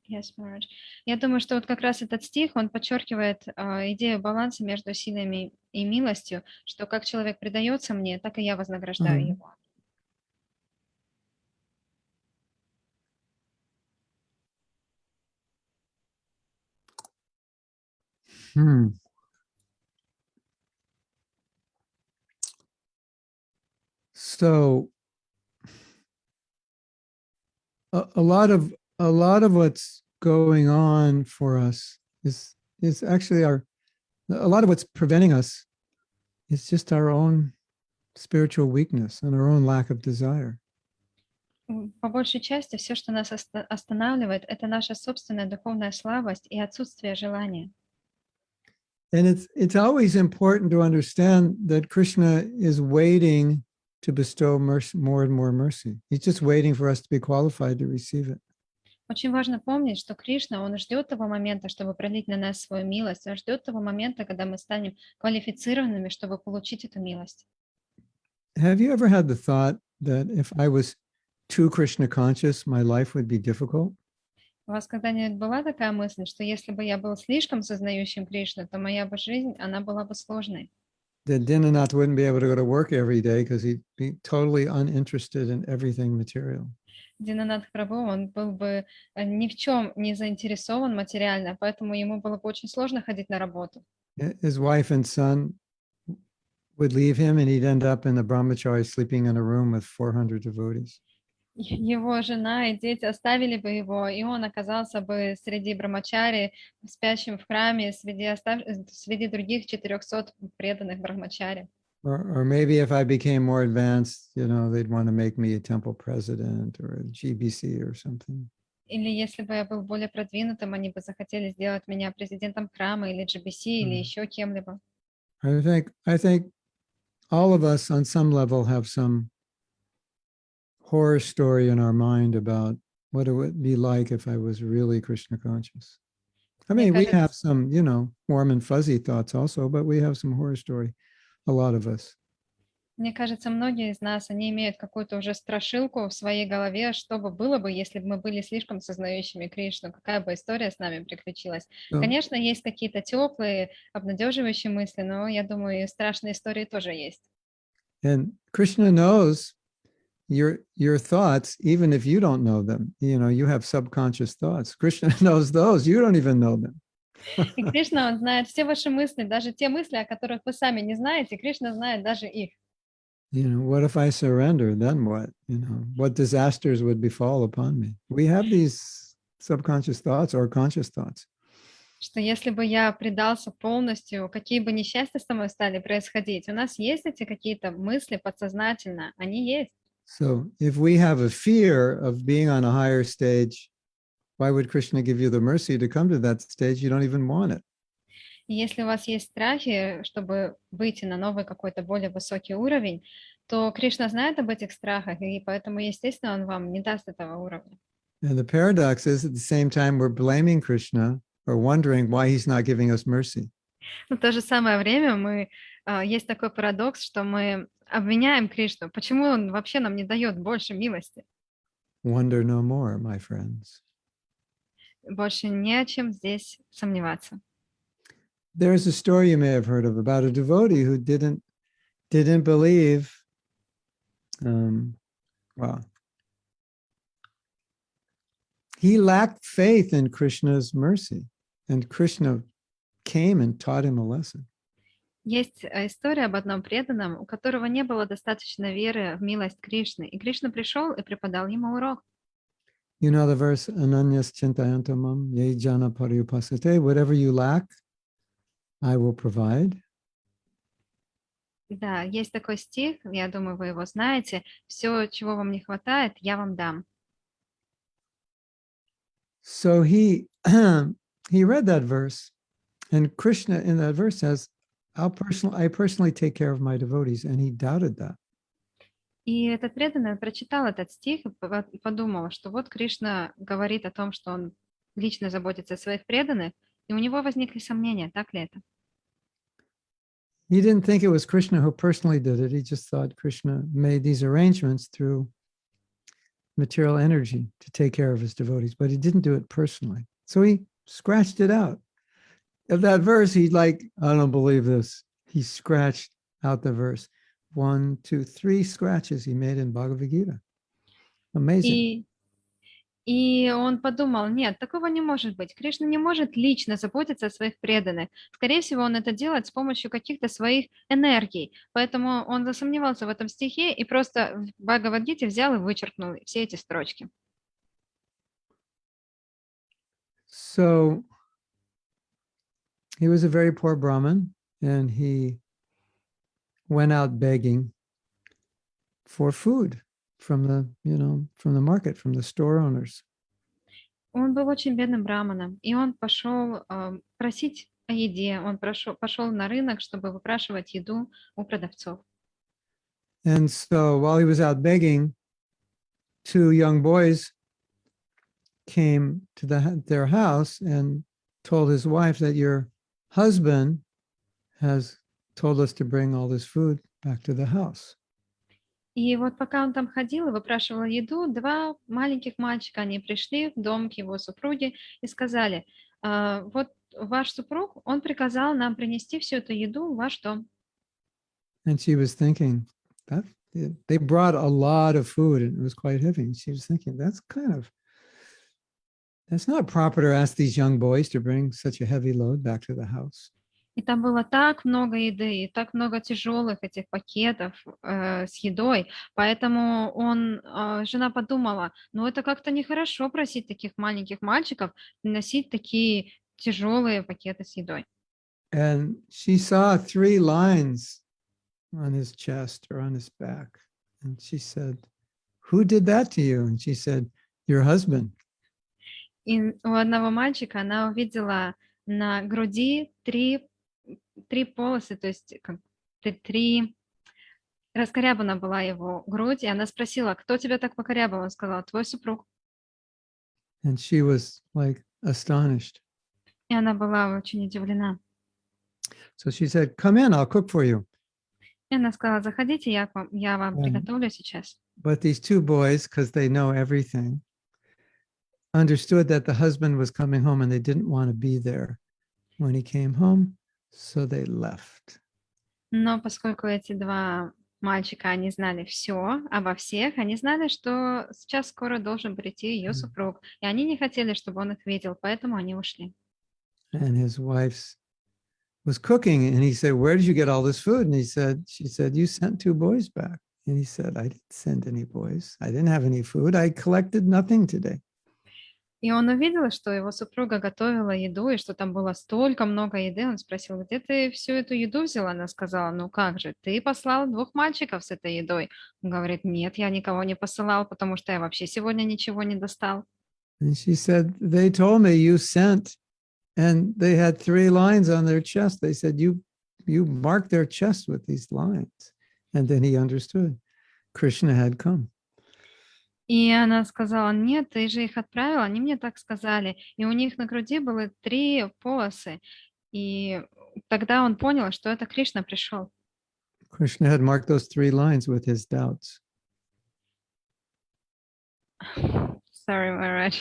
Yes, Maharaj. Я думаю, что вот как раз этот стих, он подчеркивает идею баланса между усилиями и милостью, что как человек предается мне, так и я вознаграждаю его. So a lot of what's going on for us is actually a lot of what's preventing us is just our own spiritual weakness and our own lack of desire. По большей части все, что нас останавливает, это наша собственная духовная слабость и отсутствие желания. And it's always important to understand that Krishna is waiting to bestow mercy, more and more mercy. He's just waiting for us to be qualified to receive it. Очень важно помнить, что Кришна, он ждет того момента, чтобы пролить на нас свою милость, он ждет того момента, когда мы станем квалифицированными, чтобы получить эту милость. Have you ever had the thought that if I was too Krishna conscious, my life would be difficult? У вас когда-нибудь была такая мысль, что если бы я был слишком сознающим Кришну, то моя бы жизнь, она была бы сложной? That Dinanath wouldn't be able to go to work every day because he'd be totally uninterested in everything material. Динанатх Прабху, он был бы ни в чем не заинтересован материально, поэтому ему было бы очень сложно ходить на работу. His wife and son would leave him and he'd end up in the brahmachari sleeping in a room with 400 devotees. Его жена и дети оставили бы его, и он оказался бы среди брамачари, спящим в храме, среди других 400 преданных брамачари. Or maybe if I became more advanced, they'd want to make me a temple president or a GBC or something. Или если бы я был более продвинутым, они бы захотели сделать меня президентом храма или GBC, или еще кем-либо. I think all of us on some level have some horror story in our mind about what it would be like if I was really Krishna conscious. I mean, we have some, warm and fuzzy thoughts also, but we have some horror story, a lot of us. Мне кажется, многие из нас, они имеют какую-то уже страшилку в своей голове, что бы было бы, если бы мы были слишком сознающими Кришну, какая бы история с нами приключилась. Конечно, есть какие-то теплые, обнадеживающие мысли, но я думаю, и страшные истории тоже есть. And Krishna knows your thoughts, even if you don't know them. You have subconscious thoughts. Krishna knows those. You don't even know them. И Кришна, он знает все ваши мысли, даже те мысли, о которых вы сами не знаете, Кришна знает даже их. What if I surrender? Then what? What disasters would befall upon me? We have these subconscious thoughts or conscious thoughts. Что если бы я предался полностью, какие бы несчастья со мной стали происходить, у нас есть эти какие-то мысли подсознательно, они есть. So if we have a fear of being on a higher stage, why would Krishna give you the mercy to come to that stage? You don't even want it. И если у вас есть страхи, чтобы выйти на новый какой-то более высокий уровень, то Кришна знает об этих страхах, и поэтому, естественно, он вам не даст этого уровня. And the paradox is at the same time we're blaming Krishna or wondering why he's not giving us mercy. Но в то же самое время есть такой парадокс, что мы обвиняем Кришну, почему он вообще нам не дает больше милости. Wonder no more, my friends. Больше не о чем здесь сомневаться. there's a story you may have heard of about a devotee who didn't believe. Well, he lacked faith in Krishna's mercy, and Krishna came and taught him a lesson. Есть история об одном преданном, у которого не было достаточно веры в милость Кришны, и Кришна пришел и преподал ему урок. You know the verse, Ananyas Chintayantamam, Ye Jana Pariyupasate, whatever you lack, I will provide. Да, есть такой стих, я думаю, вы его знаете. Все, чего вам не хватает, я вам дам. So he read that verse, and Krishna in that verse says, I personally take care of my devotees, and he doubted that. И этот преданный прочитал этот стих и подумал, что вот Кришна говорит о том, что он лично заботится о своих преданных, и у него возникли сомнения, так ли это? He didn't think it was Krishna who personally did it. He just thought Krishna made these arrangements through material energy to take care of his devotees, but he didn't do it personally. So he scratched it out. Of that verse, he's like, I don't believe this. He scratched out the verse. 1, 2, 3 scratches he made in Bhagavad Gita. Amazing. И он подумал, нет, такого не может быть. Кришна не может лично заботиться о своих преданных. Скорее всего, он это делает с помощью каких-то своих энергий. Поэтому он засомневался в этом стихе и просто в Бхагавад-гите взял и вычеркнул все эти строчки. So he was a very poor Brahmin, and he went out begging for food from the market, from the store owners. Он был очень бедным браманом, и он пошел просить о еде. Он пошел на рынок, чтобы выпрашивать еду у продавцов. And so while he was out begging, 2 young boys came to their house and told his wife that your husband has told us to bring all this food back to the house. И вот пока он там ходил и выпрашивал еду, 2 маленьких мальчика, они пришли в дом к его супруге и сказали, вот ваш супруг, он приказал нам принести всю эту еду в ваш дом. And she was thinking, that they brought a lot of food and it was quite heavy. And she was thinking, that's not proper to ask these young boys to bring such a heavy load back to the house. И там было так много еды, и так много тяжелых этих пакетов с едой, поэтому жена подумала, ну это как-то нехорошо просить таких маленьких мальчиков носить такие тяжелые пакеты с едой. And she saw 3 lines on his chest or on his back. And she said, who did that to you? And she said, your husband. И у одного мальчика она увидела на груди 3 полосы, то есть 3 раскорябана была его грудь, и она спросила, кто тебя так покорябал? Он сказал, твой супруг. And she was like astonished. И она была очень удивлена. So she said, come in, I'll cook for you. И она сказала, заходите, я вам приготовлю сейчас. But these 2 boys, because they know everything, understood that the husband was coming home and they didn't want to be there when he came home, so they left. Но поскольку эти 2 мальчика, они знали все обо всех, они знали, что сейчас скоро должен прийти ее супруг, и они не хотели, чтобы он их видел, поэтому они ушли. And his wife was cooking, and he said, where did you get all this food? And she said, you sent 2 boys back. And he said, I didn't send any boys. I didn't have any food. I collected nothing today. И он увидел, что его супруга готовила еду, и что там было столько много еды. Он спросил, где ты всю эту еду взяла? Она сказала, ну как же, ты послал 2 мальчиков с этой едой. Он говорит, нет, я никого не посылал, потому что я вообще сегодня ничего не достал. And she said, they told me you sent, and they had 3 lines on their chest. They said, you marked their chest with these lines. And then he understood Krishna had come. И она сказала, нет, ты же их отправил, они мне так сказали. И у них на груди было 3 полосы. И тогда он понял, что это Кришна пришел. Krishna had marked those 3 lines with his doubts. Sorry, Maharaj.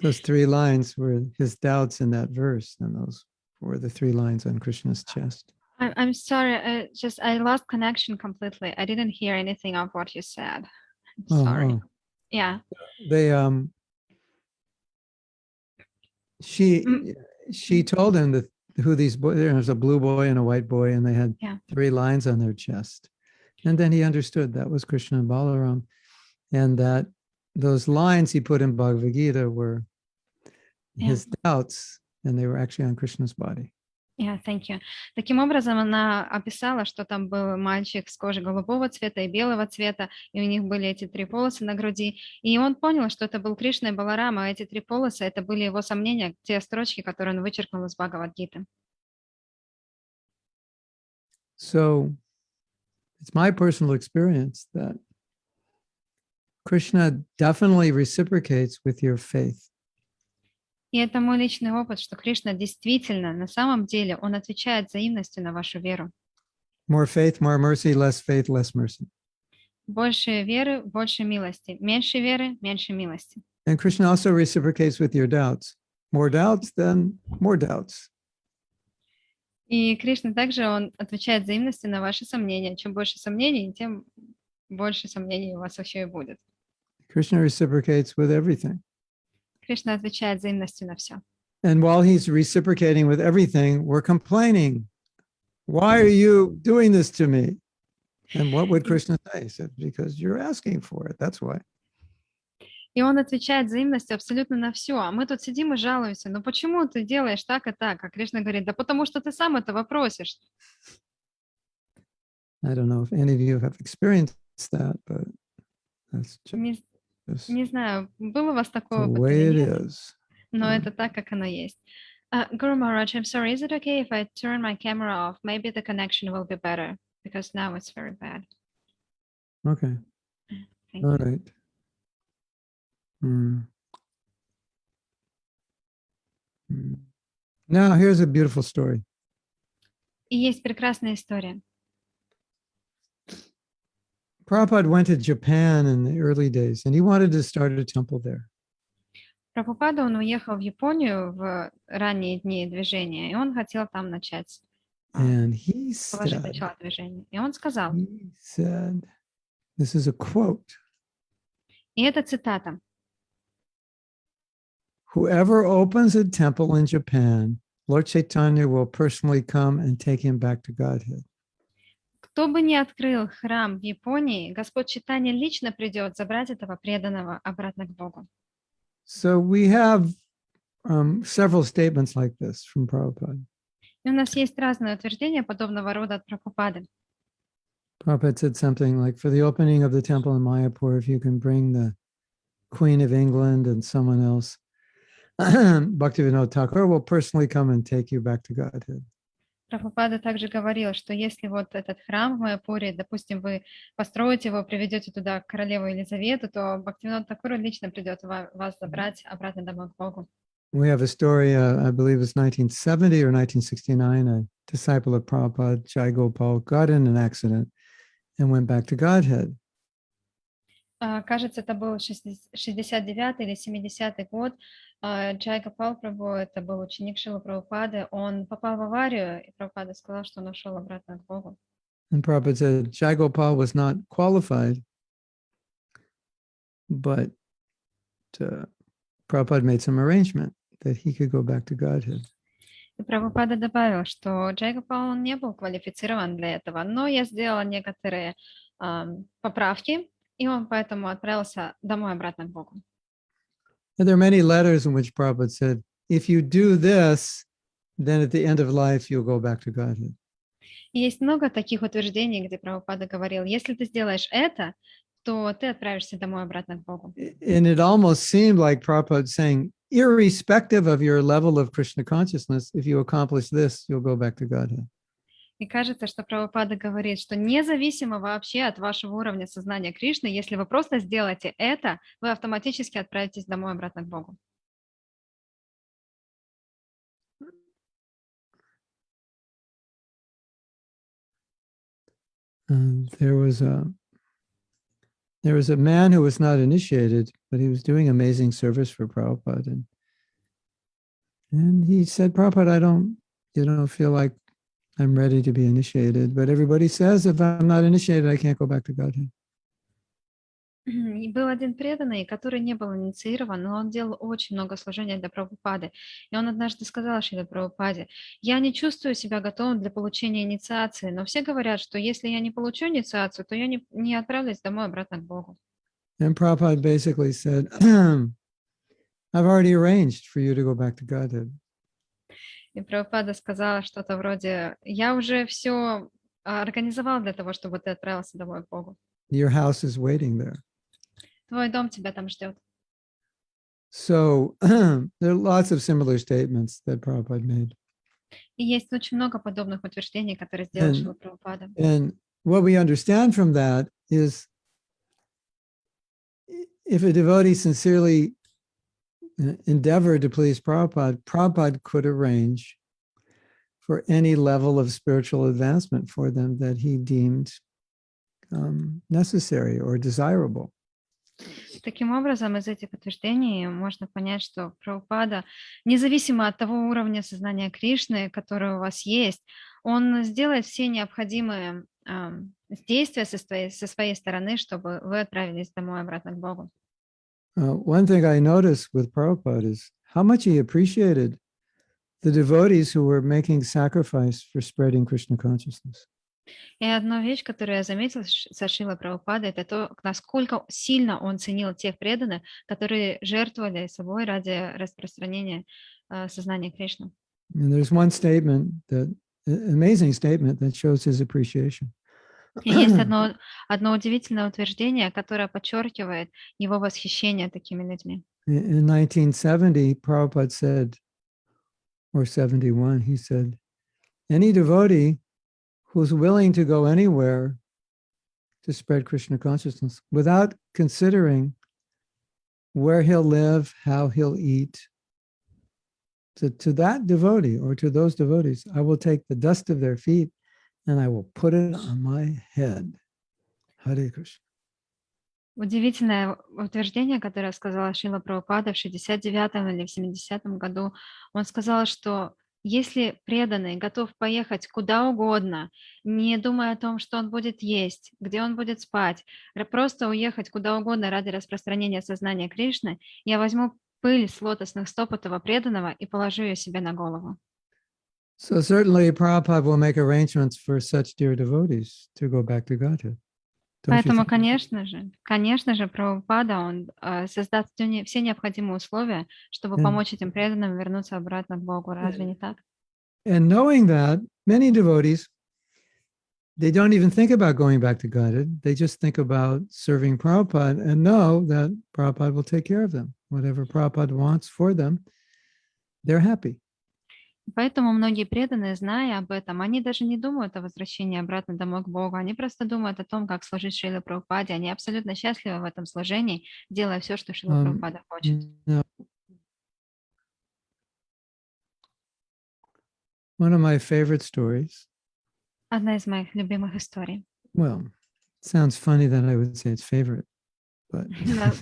Those 3 lines were his doubts in that verse, and those for the 3 lines on Krishna's chest. I'm sorry, just I lost connection completely. I didn't hear anything of what you said. Sorry. Oh. Yeah. They she told him that who these boys, there was a blue boy and a white boy, and they had 3 lines on their chest. And then he understood that was Krishna and Balaram, and that those lines he put in Bhagavad Gita were his doubts, and they were actually on Krishna's body. Yeah, thank you. Таким образом, она описала, что там был мальчик с кожей голубого цвета и белого цвета, и у них были эти 3 полосы на груди. И он понял, что это был Кришна и Баларама, а эти 3 полосы — это были его сомнения, те строчки, которые он вычеркнул из Бхагавад-гиты. So it's my personal experience that Krishna definitely reciprocates with your faith. И это мой личный опыт, что Кришна действительно, на самом деле, он отвечает взаимностью на вашу веру. More faith, more mercy, less faith, less mercy. Больше веры, больше милости. Меньше веры, меньше милости. And Krishna also reciprocates with your doubts. More doubts, then more doubts. И Кришна также, он отвечает взаимностью на ваши сомнения. Чем больше сомнений, тем больше сомнений у вас еще и будет. Krishna reciprocates with everything. Кришна отвечает взаимностью на все. And while he's reciprocating with everything, we're complaining. Why are you doing this to me? And what would Krishna say? He said, because you're asking for it. That's why. И он отвечает взаимностью абсолютно на все. А мы тут сидим и жалуемся. Ну почему ты делаешь так и так? А Кришна говорит, да потому что ты сам этого просишь. I don't know if any of you have experienced that, but that's just Не знаю, был у вас такой the опыт way или it нет, is. но это так, как оно есть. Guru Maharaj, I'm sorry, is it okay if I turn my camera off? Maybe the connection will be better, because now it's very bad. Okay. Thank All you. right. Mm. Mm. Now, here's a beautiful story. И есть прекрасная история. Prabhupada went to Japan in the early days, and he wanted to start a temple there. Прабхупада, он уехал в Японию в ранние дни движения, и он хотел там начать, And he положить said, начало движению. И он сказал, this is a quote, и это цитата, whoever opens a temple in Japan, Lord Chaitanya will personally come and take him back to Godhead. кто бы ни открыл храм в Японии, Господь Чайтанья лично придет забрать этого преданного обратно к Богу. So we have several statements like this from Prabhupada. И у нас есть разные утверждения подобного рода от Прабхупады. Prabhupada said something like, for the opening of the temple in Mayapur, if you can bring the Queen of England and someone else, Bhaktivinoda Thakur will personally come and take you back to Godhead. Прабхупада также говорил, что если вот этот храм в Майяпуре, допустим, вы построите его, приведете туда королеву Елизавету, то Бхактивинода Тхакур лично придет вас забрать обратно домой к Богу. We have a story, I believe it's 1970 or 1969, a disciple of Prabhupada, Jai Gopal, got in an accident and went back to Godhead. Кажется, это был 69-й или 70-й год. Джай Гопал Прабху, это был ученик Шрилы Прабхупады, он попал в аварию, и Прабхупада сказал, что он ушел обратно к Богу. And Prabhupada said Jai Gopal was not qualified, but Prabhupada made some arrangement that he could go back to Godhead. И Прабхупада добавил, что Джай Гопал, он не был квалифицирован для этого, но я сделала некоторые поправки, и он поэтому отправился домой обратно к Богу. And there are many letters in which Prabhupada said, if you do this, then at the end of life, you'll go back to Godhead. И есть много таких утверждений, где Прабхупада говорил, если ты сделаешь это, то ты отправишься домой обратно к Богу. And it almost seemed like Prabhupada saying, irrespective of your level of Krishna consciousness, if you accomplish this, you'll go back to Godhead. И кажется, что Прабхупада говорит, что независимо вообще от вашего уровня сознания Кришны, если вы просто сделаете это, вы автоматически отправитесь домой обратно к Богу. There was a man who was not initiated, but he was doing amazing service for Prabhupada. And he said, Prabhupada, you don't feel like I'm ready to be initiated. But everybody says if I'm not initiated, I can't go back to Godhead. И был один преданный, который не был инициирован, но он делал очень много служения для Прабхупады. И он однажды сказал Шриле Прабхупаде: «Я не чувствую себя готовым для получения инициации, но все говорят, что если я не получу инициацию, то я не отправлюсь домой обратно к Богу». And Prabhupada basically said, I've already arranged for you to go back to Godhead. И Прабхупада сказала что-то вроде: «Я уже все организовал для того, чтобы ты отправился домой к Богу. Your house is waiting there. Твой дом тебя там ждет». So there are lots of similar statements that Prabhupada made. И есть очень много подобных утверждений, которые сделал Шрила Прабхупада. And what we understand from that is if a devotee sincerely endeavored to please Prabhupada, Prabhupada could arrange for any level of spiritual advancement for them that he deemed necessary or desirable. Таким образом, из этих утверждений можно понять, что Прабхупада, независимо от того уровня сознания Кришны, который у вас есть, он сделает все необходимые действия со своей стороны, чтобы вы отправились домой обратно к Богу. One thing I noticed with Prabhupada is how much he appreciated the devotees who were making sacrifice for spreading Krishna consciousness. И одна вещь, которую я заметила со Шрилой Прабхупадой, это то, насколько сильно он ценил тех преданных, которые жертвовали собой ради распространения сознания Кришны. And there's one statement, amazing statement that shows his appreciation. И есть одно удивительное утверждение, которое подчеркивает его восхищение такими людьми. In 1970, Prabhupada said, or 71, he said, any devotee who's willing to go anywhere to spread Krishna consciousness without considering where he'll live, how he'll eat, to that devotee or to those devotees, I will take the dust of their feet and I will put it on my head. Hare Krishna. Удивительное утверждение, которое сказала Шрила Прабхупада в 69-м или в 70-м году. Он сказал, что если преданный готов поехать куда угодно, не думая о том, что он будет есть, где он будет спать, просто уехать куда угодно ради распространения сознания Кришны, я возьму пыль с лотосных стоп этого преданного и положу ее себе на голову. So certainly Prabhupada will make arrangements for such dear devotees to go back to Godhead. Поэтому, конечно же, Прабхупада, он создаст все необходимые условия, чтобы помочь этим преданным вернуться обратно к Богу. Разве не так? And knowing that, many devotees, they don't even think about going back to Godhead. They just think about serving Prabhupada and know that Prabhupada will take care of them. Whatever Prabhupada wants for them, they're happy. Поэтому многие преданные, зная об этом, они даже не думают о возвращении обратно домой к Богу. Они просто думают о том, как служить Шриле Прабхупаде. Они абсолютно счастливы в этом служении, делая все, что Шрила Прабхупада хочет. One of my favorite stories. Одна из моих любимых историй. Well, it sounds funny that I would say it's favorite, but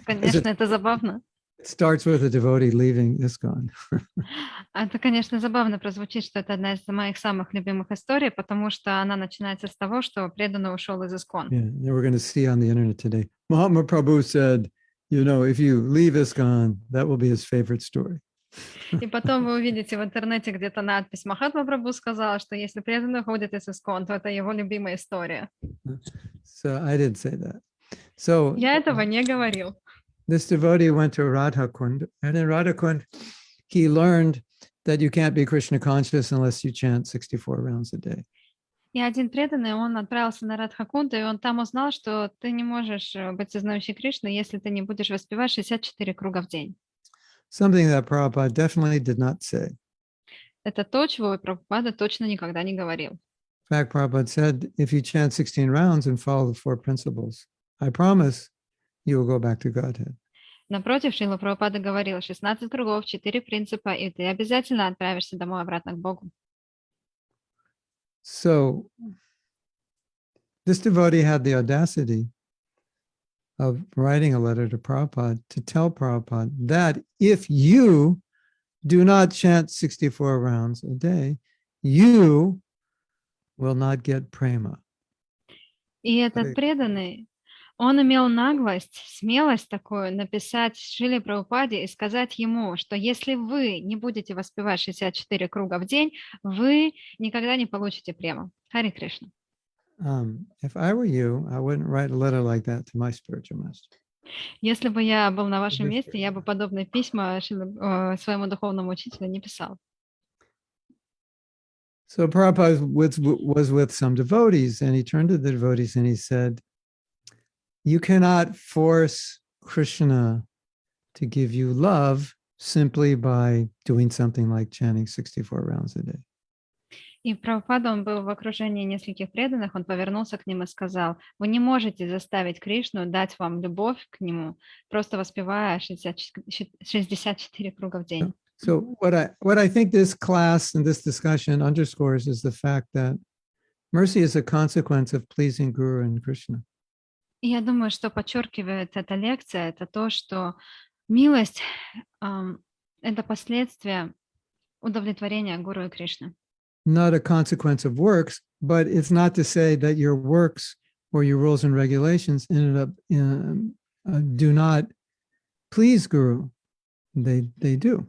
конечно, это забавно. It starts with a devotee leaving ISKCON. Это, конечно, забавно прозвучит, что это одна из моих самых любимых историй, потому что она начинается с того, что преданный ушел из ISKCON. Yeah, we're going to see on the internet today. Mahatma Prabhu said, if you leave ISKCON, that will be his favorite story. И потом вы увидите в интернете где-то надпись: Махатма Прабху сказала, что если преданный уходит из ISKCON, то это его любимая история. So I didn't say that. So я этого не говорил. This devotee went to Radhakund, and in Radhakund, he learned that you can't be Krishna conscious unless you chant 64 rounds a day. И один преданный, он отправился на Радхакунду, и он там узнал, что ты не можешь быть сознающей Кришны, если ты не будешь воспевать 64 круга в день. Something that Prabhupada definitely did not say. Это то, чего Прабхупада точно никогда не говорил. In fact, Prabhupada said, if you chant 16 rounds and follow the 4 principles, I promise you will go back to Godhead. Напротив, Шрила Прабхупада говорил: 16 кругов, 4 принципа, и ты обязательно отправишься домой обратно к Богу. So, this devotee had the audacity of writing a letter to Prabhupada to tell Prabhupada that if you do not chant 64 rounds a day, you will not get prema. И этот преданный, он имел наглость, смелость такую написать Шриле Прабхупаде и сказать ему, что если вы не будете воспевать 64 круга в день, вы никогда не получите прему. Хари Кришна. If I were you, I wouldn't write a letter like that to my spiritual master. Если бы я был на вашем месте, я бы подобные письма своему духовному учителю не писал. So Prabhupada was with some devotees, and he turned to the devotees and he said, you cannot force Krishna to give you love simply by doing something like chanting 64 rounds a day. И Прабхупада, он был в окружении нескольких преданных, он повернулся к ним и сказал, вы не можете заставить Кришну дать вам любовь к нему, просто воспевая 64 круга в день. So what I think this class and this discussion underscores is the fact that mercy is a consequence of pleasing Guru and Krishna. И я думаю, что подчеркивает эта лекция, это то, что милость это последствие удовлетворения Гуру и Кришны. Not a consequence of works, but it's not to say that your works or your rules and regulations do not please Guru. They do.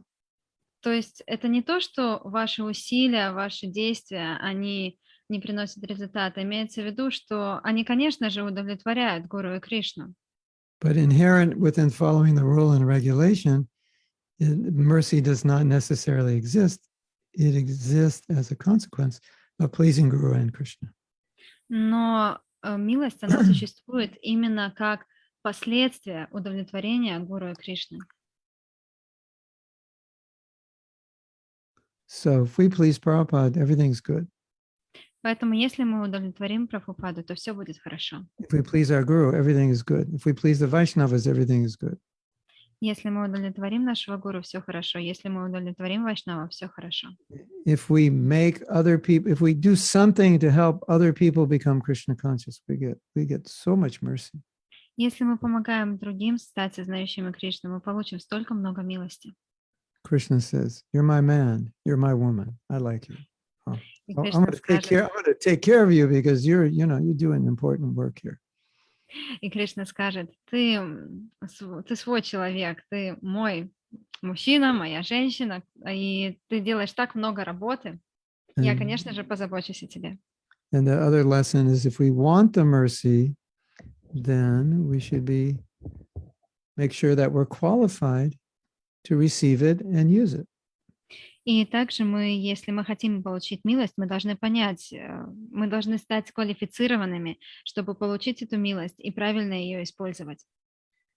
То есть это не то, что ваши усилия, ваши действия, они не приносят результата. Имеется в виду, что они, конечно же, удовлетворяют Гуру и Кришну. But inherent within following the rule and regulation, mercy does not necessarily exist. It exists as a consequence of pleasing Guru and Krishna. Но милость, она существует именно как последствие удовлетворения Гуру и Кришны. So if we please Prabhupada, everything's good. Поэтому если мы удовлетворим Прабхупаду, то все будет хорошо. If we please our Guru, everything is good. If we please the Vaishnavas, everything is good. Если мы удовлетворим нашего Гуру, все хорошо. Если мы удовлетворим Вайшнава, все хорошо. If we make other people, if we do something to help other people become Krishna conscious, we get so much mercy. Если мы помогаем другим стать сознающими Кришну, мы получим столько много милости. Krishna says, "You're my man. You're my woman. I like you. I'm going to take care of you because you're doing important work here." И Кришна скажет, ты свой человек, ты мой мужчина, моя женщина, и ты делаешь так много работы. Я, конечно же, позабочусь о тебе. And the other lesson is if we want the mercy, then we should make sure that we're qualified to receive it and use it. И также если мы хотим получить милость, мы должны понять, мы должны стать квалифицированными, чтобы получить эту милость и правильно ее использовать.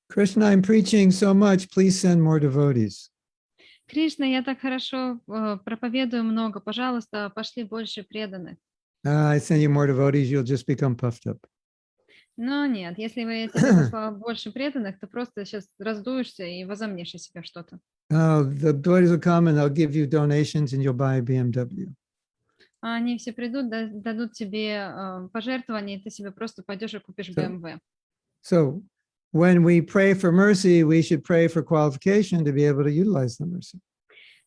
Krishna, I'm preaching so much. Please send more devotees. Кришна, я так хорошо проповедую много. Пожалуйста, пошли больше преданных. I send you more devotees, you'll just become puffed up. Но нет, если я тебе послала больше преданных, ты просто сейчас раздуешься и возомнишь о себе что-то. The devotees will come and they'll give you donations and you'll buy a BMW. Они все придут, дадут тебе пожертвования, и ты себе просто пойдешь и купишь BMW. So when we pray for mercy, we should pray for qualification to be able to utilize the mercy.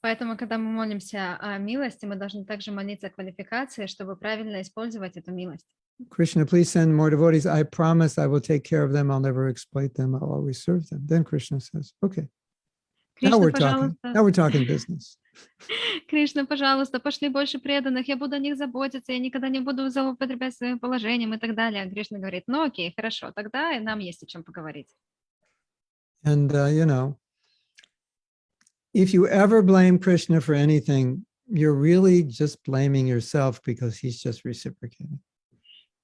Поэтому, когда мы молимся о милости, мы должны также молиться о квалификации, чтобы правильно использовать эту милость. Krishna, please send more devotees. I promise I will take care of them. I'll never exploit them. I'll always serve them. Then Krishna says, okay. Now we're talking business. Кришна, пожалуйста, пошли больше преданных, я буду о них заботиться, я никогда не буду злоупотреблять своим положением и так далее. Кришна говорит, ну окей, хорошо, тогда нам есть о чем поговорить. And, if you ever blame Krishna for anything, you're really just blaming yourself because he's just reciprocating.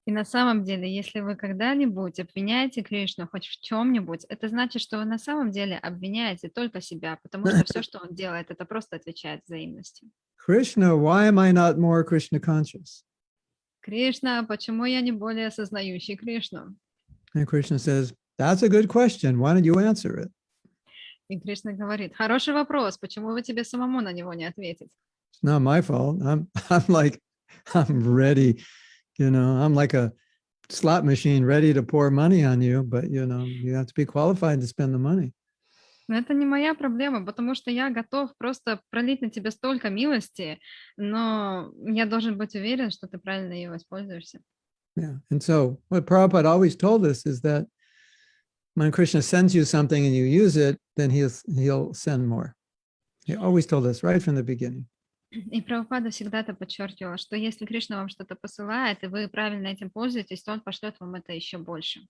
И на самом деле, если вы когда-нибудь обвиняете Кришну хоть в чем-нибудь, это значит, что вы на самом деле обвиняете только себя, потому что все, что он делает, это просто отвечает взаимностью. Krishna, why am I not more Krishna conscious? Кришна, почему я не более осознающий Кришну? And Krishna says, that's a good question. Why don't you answer it? И Кришна говорит, хороший вопрос, почему вы тебе самому на него не ответить? It's not my fault. I'm ready. I'm like a slot machine ready to pour money on you, but you have to be qualified to spend the money. Но это не моя проблема, потому что я готов просто пролить на тебя столько милости, но я должен быть уверен, что ты правильно ее воспользуешься. Yeah. And so what Prabhupada always told us is that when Krishna sends you something and you use it, then he'll send more. He always told us right from the beginning. И Прабхупада всегда это подчеркивала, что если Кришна вам что-то посылает, и вы правильно этим пользуетесь, то он пошлет вам это еще больше.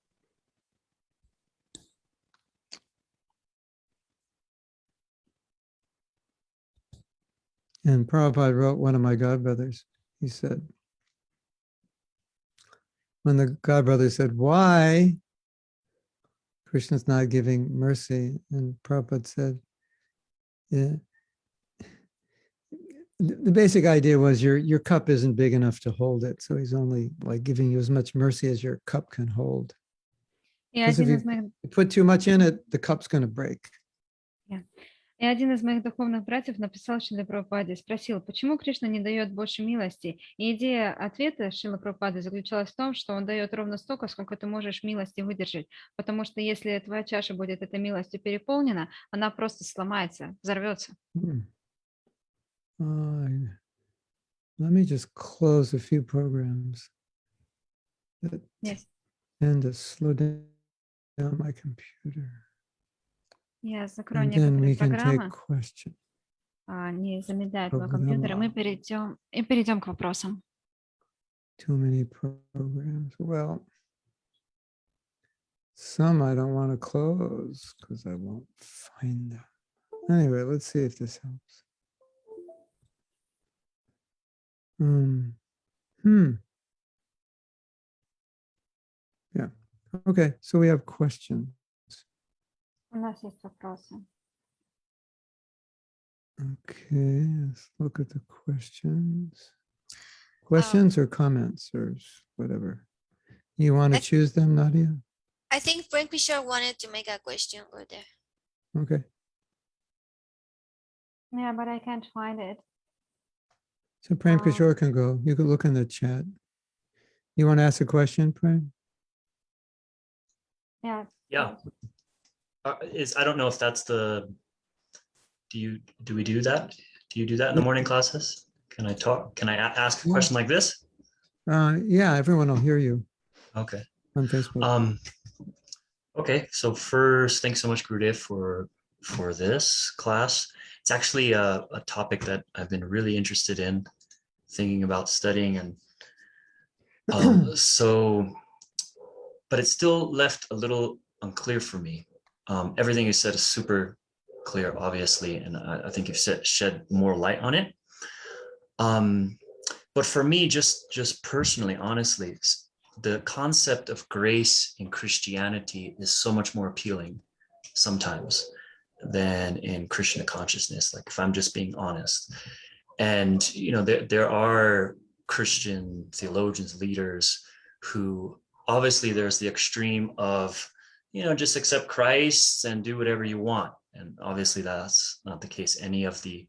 And Prabhupada wrote, one of my godbrothers, he said, when the godbrother said, why Krishna's not giving mercy, and Prabhupada said, yeah, the basic idea was your cup isn't big enough to hold it, so he's only like giving you as much mercy as your cup can hold. И Because if один you из моих put too much in it, the cup's going to break. И один из моих духовных братьев написал Шриле Прабхупаде, спросил, почему Кришна не дает больше милости. И идея ответа Шрилы Прабхупады заключалась в том, что он дает ровно столько, сколько ты можешь милости выдержать. Потому что если твоя чаша будет этой милостью переполнена, она просто сломается, взорвется. Let me just close a few programs that Yes. tend to slow down my computer. Я закрою And then некоторые we can take программы, questions. не замедляют мой Over компьютер, и мы them. перейдем к вопросам. Too many programs. Well, some I don't want to close because I won't find them. Anyway, let's see if this helps. Yeah. Okay, so we have questions. У нас есть вопросы. Okay, let's look at the questions. Questions or comments or whatever. You want to choose them, Nadia? I think Frank Fisher wanted to make a question over there. Okay. Yeah, but I can't find it. So Prem Kishore can go. You can look in the chat. You want to ask a question, Prem? Yeah. Yeah. I don't know if that's do we do that? Do you do that in the morning classes? Can I talk? Can I ask a question like this? Yeah, everyone will hear you. Okay. On Facebook. Okay. So first, thanks so much, Gurudev, for this class. It's actually a topic that I've been really interested in, thinking about studying, and but it's still left a little unclear for me. Everything you said is super clear, obviously, and I think you've shed more light on it. But for me, just personally, honestly, the concept of grace in Christianity is so much more appealing sometimes than in Krishna consciousness, like if I'm just being honest. And, you know, there are Christian theologians, leaders who obviously there's the extreme of, you know, just accept Christ and do whatever you want. And obviously that's not the case. Any of the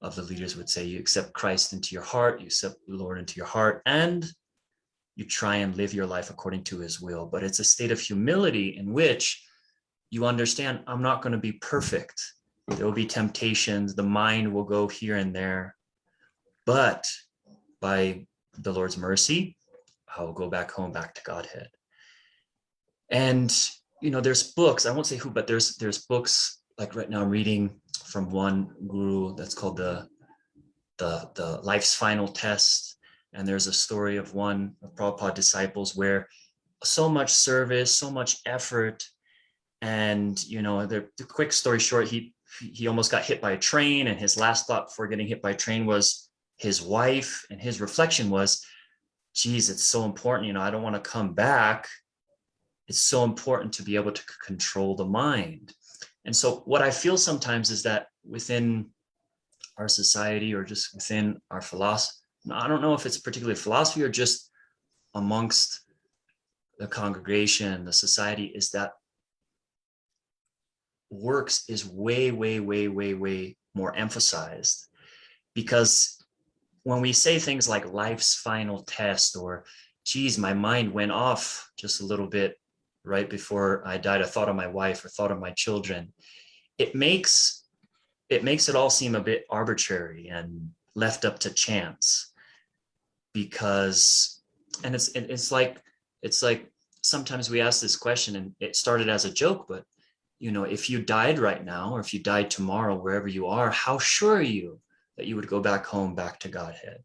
leaders would say you accept Christ into your heart, you accept the Lord into your heart, and you try and live your life according to his will. But it's a state of humility in which you understand I'm not going to be perfect. There will be temptations. The mind will go here and there. But by the Lord's mercy, I'll go back home, back to Godhead. And, you know, there's books, I won't say who, but there's books, like right now I'm reading from one guru that's called the Life's Final Test. And there's a story of one of Prabhupada disciples where so much service, so much effort. And, you know, the quick story short, he almost got hit by a train, and his last thought before getting hit by a train was his wife. And his reflection was, geez, it's so important. You know, I don't want to come back. It's so important to be able to control the mind. And so what I feel sometimes is that within our society or just within our philosophy, I don't know if it's particularly philosophy or just amongst the congregation, the society, is that works is way, way, way, way, way more emphasized. Because when we say things like life's final test, or, geez, my mind went off just a little bit right before I died, I thought of my wife or thought of my children, it makes it all seem a bit arbitrary and left up to chance, because, and it's like sometimes we ask this question, and it started as a joke, but if you died right now, or if you died tomorrow, wherever you are, how sure are you that you would go back home, back to Godhead?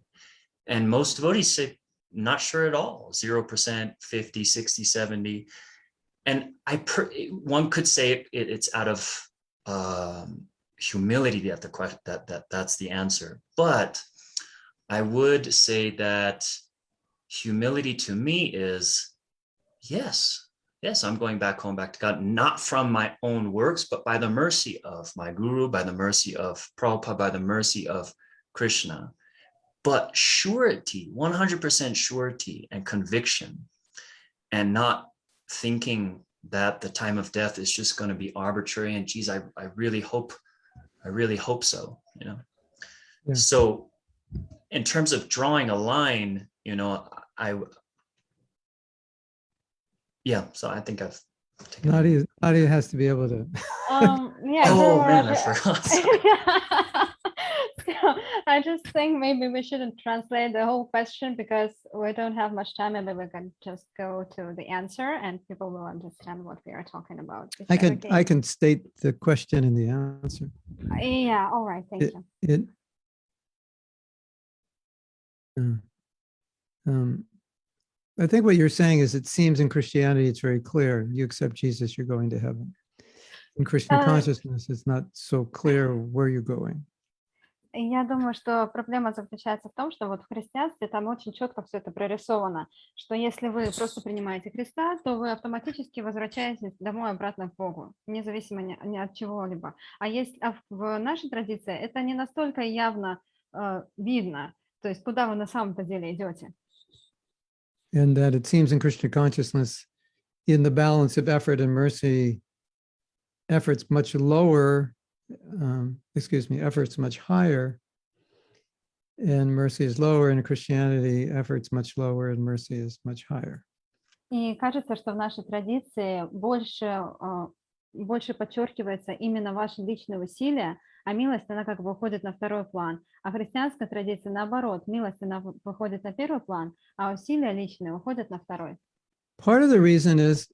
And most devotees say, not sure at all, 0%, 50, 60, 70. And one could say it's out of humility that's the answer. But I would say that humility to me is, yes, I'm going back home, back to God, not from my own works, but by the mercy of my guru, by the mercy of Prabhupada, by the mercy of Krishna. But surety, 100% surety and conviction, and not thinking that the time of death is just going to be arbitrary and geez, I really hope so, Yeah. So in terms of drawing a line, so I think I've taken Nadia has to be able to. Yeah. Oh man, I forgot. So I just think maybe we shouldn't translate the whole question because we don't have much time. Maybe we can just go to the answer and people will understand what we are talking about. I can state the question and the answer. Yeah, all right, thank you. I think what you're saying is, it seems in Christianity it's very clear. You accept Jesus, you're going to heaven. In Krishna consciousness, it's not so clear where you're going. Я думаю, что проблема заключается в том, что вот в христианстве там очень четко все это прорисовано, что если вы просто принимаете Христа, то вы автоматически возвращаетесь домой обратно к Богу, независимо ни от чего-либо. А в нашей традиции это не настолько явно видно, то есть куда вы на самом-то деле идете. And that it seems in Krishna consciousness, in the balance of effort and mercy, effort's much lower, effort's much higher, and mercy is lower. In Christianity, effort's much lower and mercy is much higher. И кажется, что в нашей традиции больше подчеркивается именно ваши личные усилия, а милость, она как бы уходит на второй план. А в христианской традиции наоборот, милость, она выходит на первый план, а усилия личные уходят на второй. Part of the reason is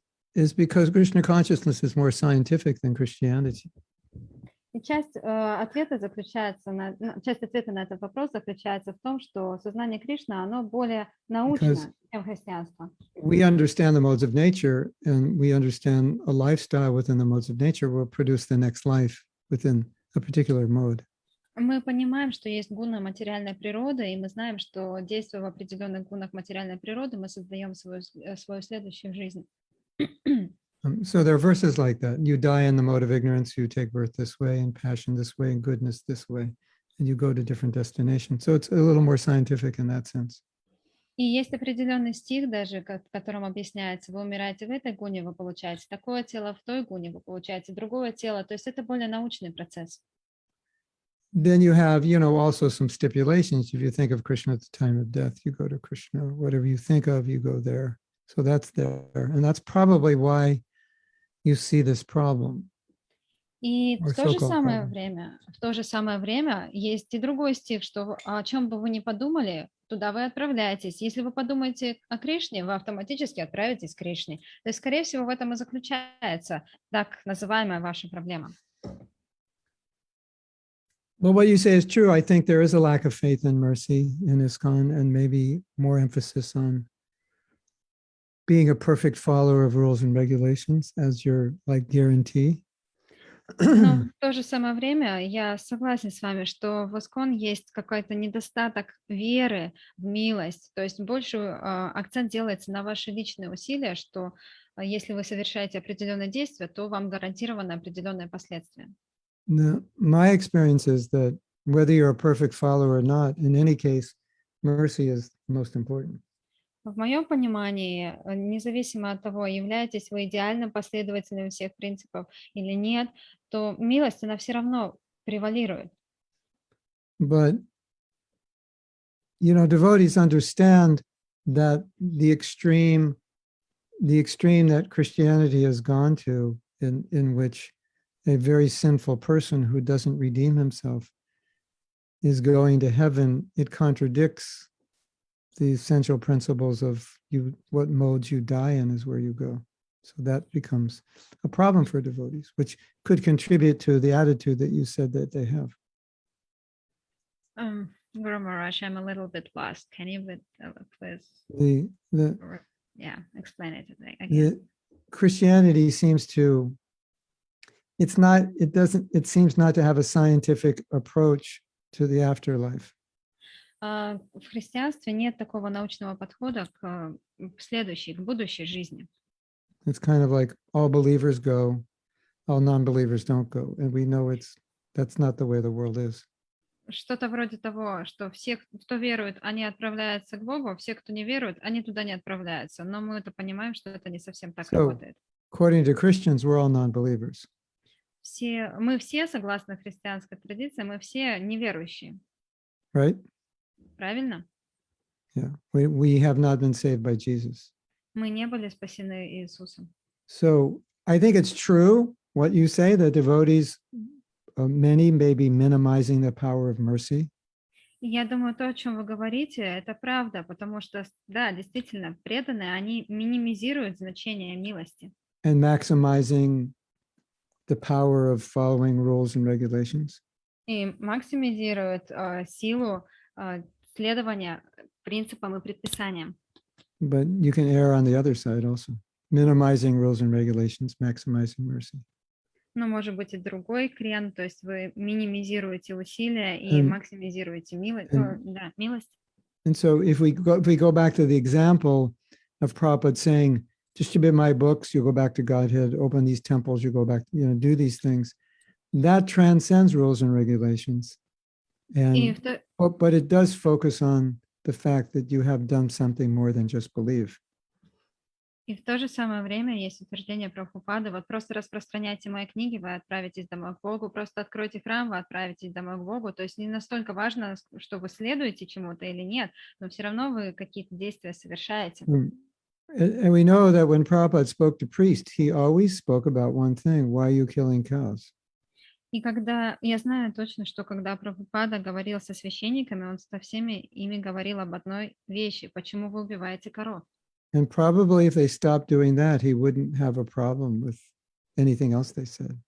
because Krishna consciousness is more scientific than Christianity. И часть ответа на этот вопрос заключается в том, что сознание Кришны, оно более научно, чем христианство. We understand the modes of nature, and we understand a lifestyle within the modes of nature will produce the next life within a particular mode. Мы понимаем, что есть гуны материальной природы, и мы знаем, что действуя в определенных гунах материальной природы, мы создаем свою следующую жизнь. So there are verses like that. You die in the mode of ignorance, you take birth this way, and passion this way, and goodness this way, and you go to different destinations. So it's a little more scientific in that sense. И есть определенный стих даже, в котором объясняется, вы умираете в этой гуне, вы получаете такое тело, в той гуне вы получаете другое тело. То есть это более научный процесс. Then you have, also some stipulations. If you think of Krishna at the time of death, you go to Krishna. Whatever you think of, you go there. So that's there. And that's probably why you see this problem. И в то же самое время есть и другой стих, что о чем бы вы ни подумали, туда вы отправляетесь. Если вы подумаете о Кришне, вы автоматически отправитесь к Кришне. То есть, скорее всего, в этом и заключается так называемая ваша проблема. Well, what you say is true. I think there is a lack of faith and mercy in ISKCON, and maybe more emphasis on being a perfect follower of rules and regulations as your guarantee. Но в то же самое время я согласен с вами, что в ISKCON есть какой-то недостаток веры в милость, то есть больше акцент делается на ваши личные усилия, что если вы совершаете определенное действие, то вам гарантированы определенные последствия. My experience is that whether you're a perfect follower or not, in any case, mercy is most important. В моем понимании, независимо от того, являетесь вы идеальным последователем всех принципов или нет, то милость, она все равно превалирует. But, devotees understand that the extreme that Christianity has gone to, in which a very sinful person who doesn't redeem himself is going to heaven, it contradicts the essential principles of what modes you die in is where you go. So that becomes a problem for devotees, which could contribute to the attitude that you said that they have. Guru Maharaj, I'm a little bit lost. Can you please explain it again? Christianity seems to, it seems not to have a scientific approach to the afterlife. В христианстве нет такого научного подхода к следующей, к будущей жизни. It's kind of like all believers go, all non-believers don't go. And we know that's not the way the world is. Что-то вроде того, что все, кто верует, они отправляются к Богу, а все, кто не верует, они туда не отправляются. Но мы это понимаем, что это не совсем так работает. According to Christians, we're all non-believers. Мы все, согласно христианской традиции, мы все неверующие. Right? Правильно? Yeah. We have not been saved by Jesus. Мы не были спасены Иисусом. So I think it's true what you say, that devotees, many may be minimizing the power of mercy. Я думаю, то, о чем вы говорите, это правда, потому что, да, действительно, преданные, они минимизируют значение милости. And maximizing the power of following rules and regulations. И максимизируют силу следования принципам и предписаниям. But you can err on the other side also, minimizing rules and regulations, maximizing mercy. Но может быть и другой крен, то есть вы минимизируете усилия и максимизируете милость. And so if we go back to the example of Prabhupada saying, distribute my books, you go back to Godhead, open these temples, you go back, do these things, that transcends rules and regulations. And but it does focus on the fact that you have done something more than just believe. И в то же самое время есть утверждение Прабхупады, вот просто распространяйте мои книги, вы отправитесь домой к Богу, просто откройте храм, вы отправитесь домой к Богу. То есть не настолько важно, что вы следуете чему-то или нет, но все равно вы какие-то действия совершаете. And we know that when Prabhupada spoke to priests, he always spoke about one thing: why are you killing cows? И когда, я знаю точно, что когда Прабхупада говорил со священниками, он со всеми ими говорил об одной вещи: почему вы убиваете коров? And probably if they stopped doing that, he wouldn't have a problem with anything else they said.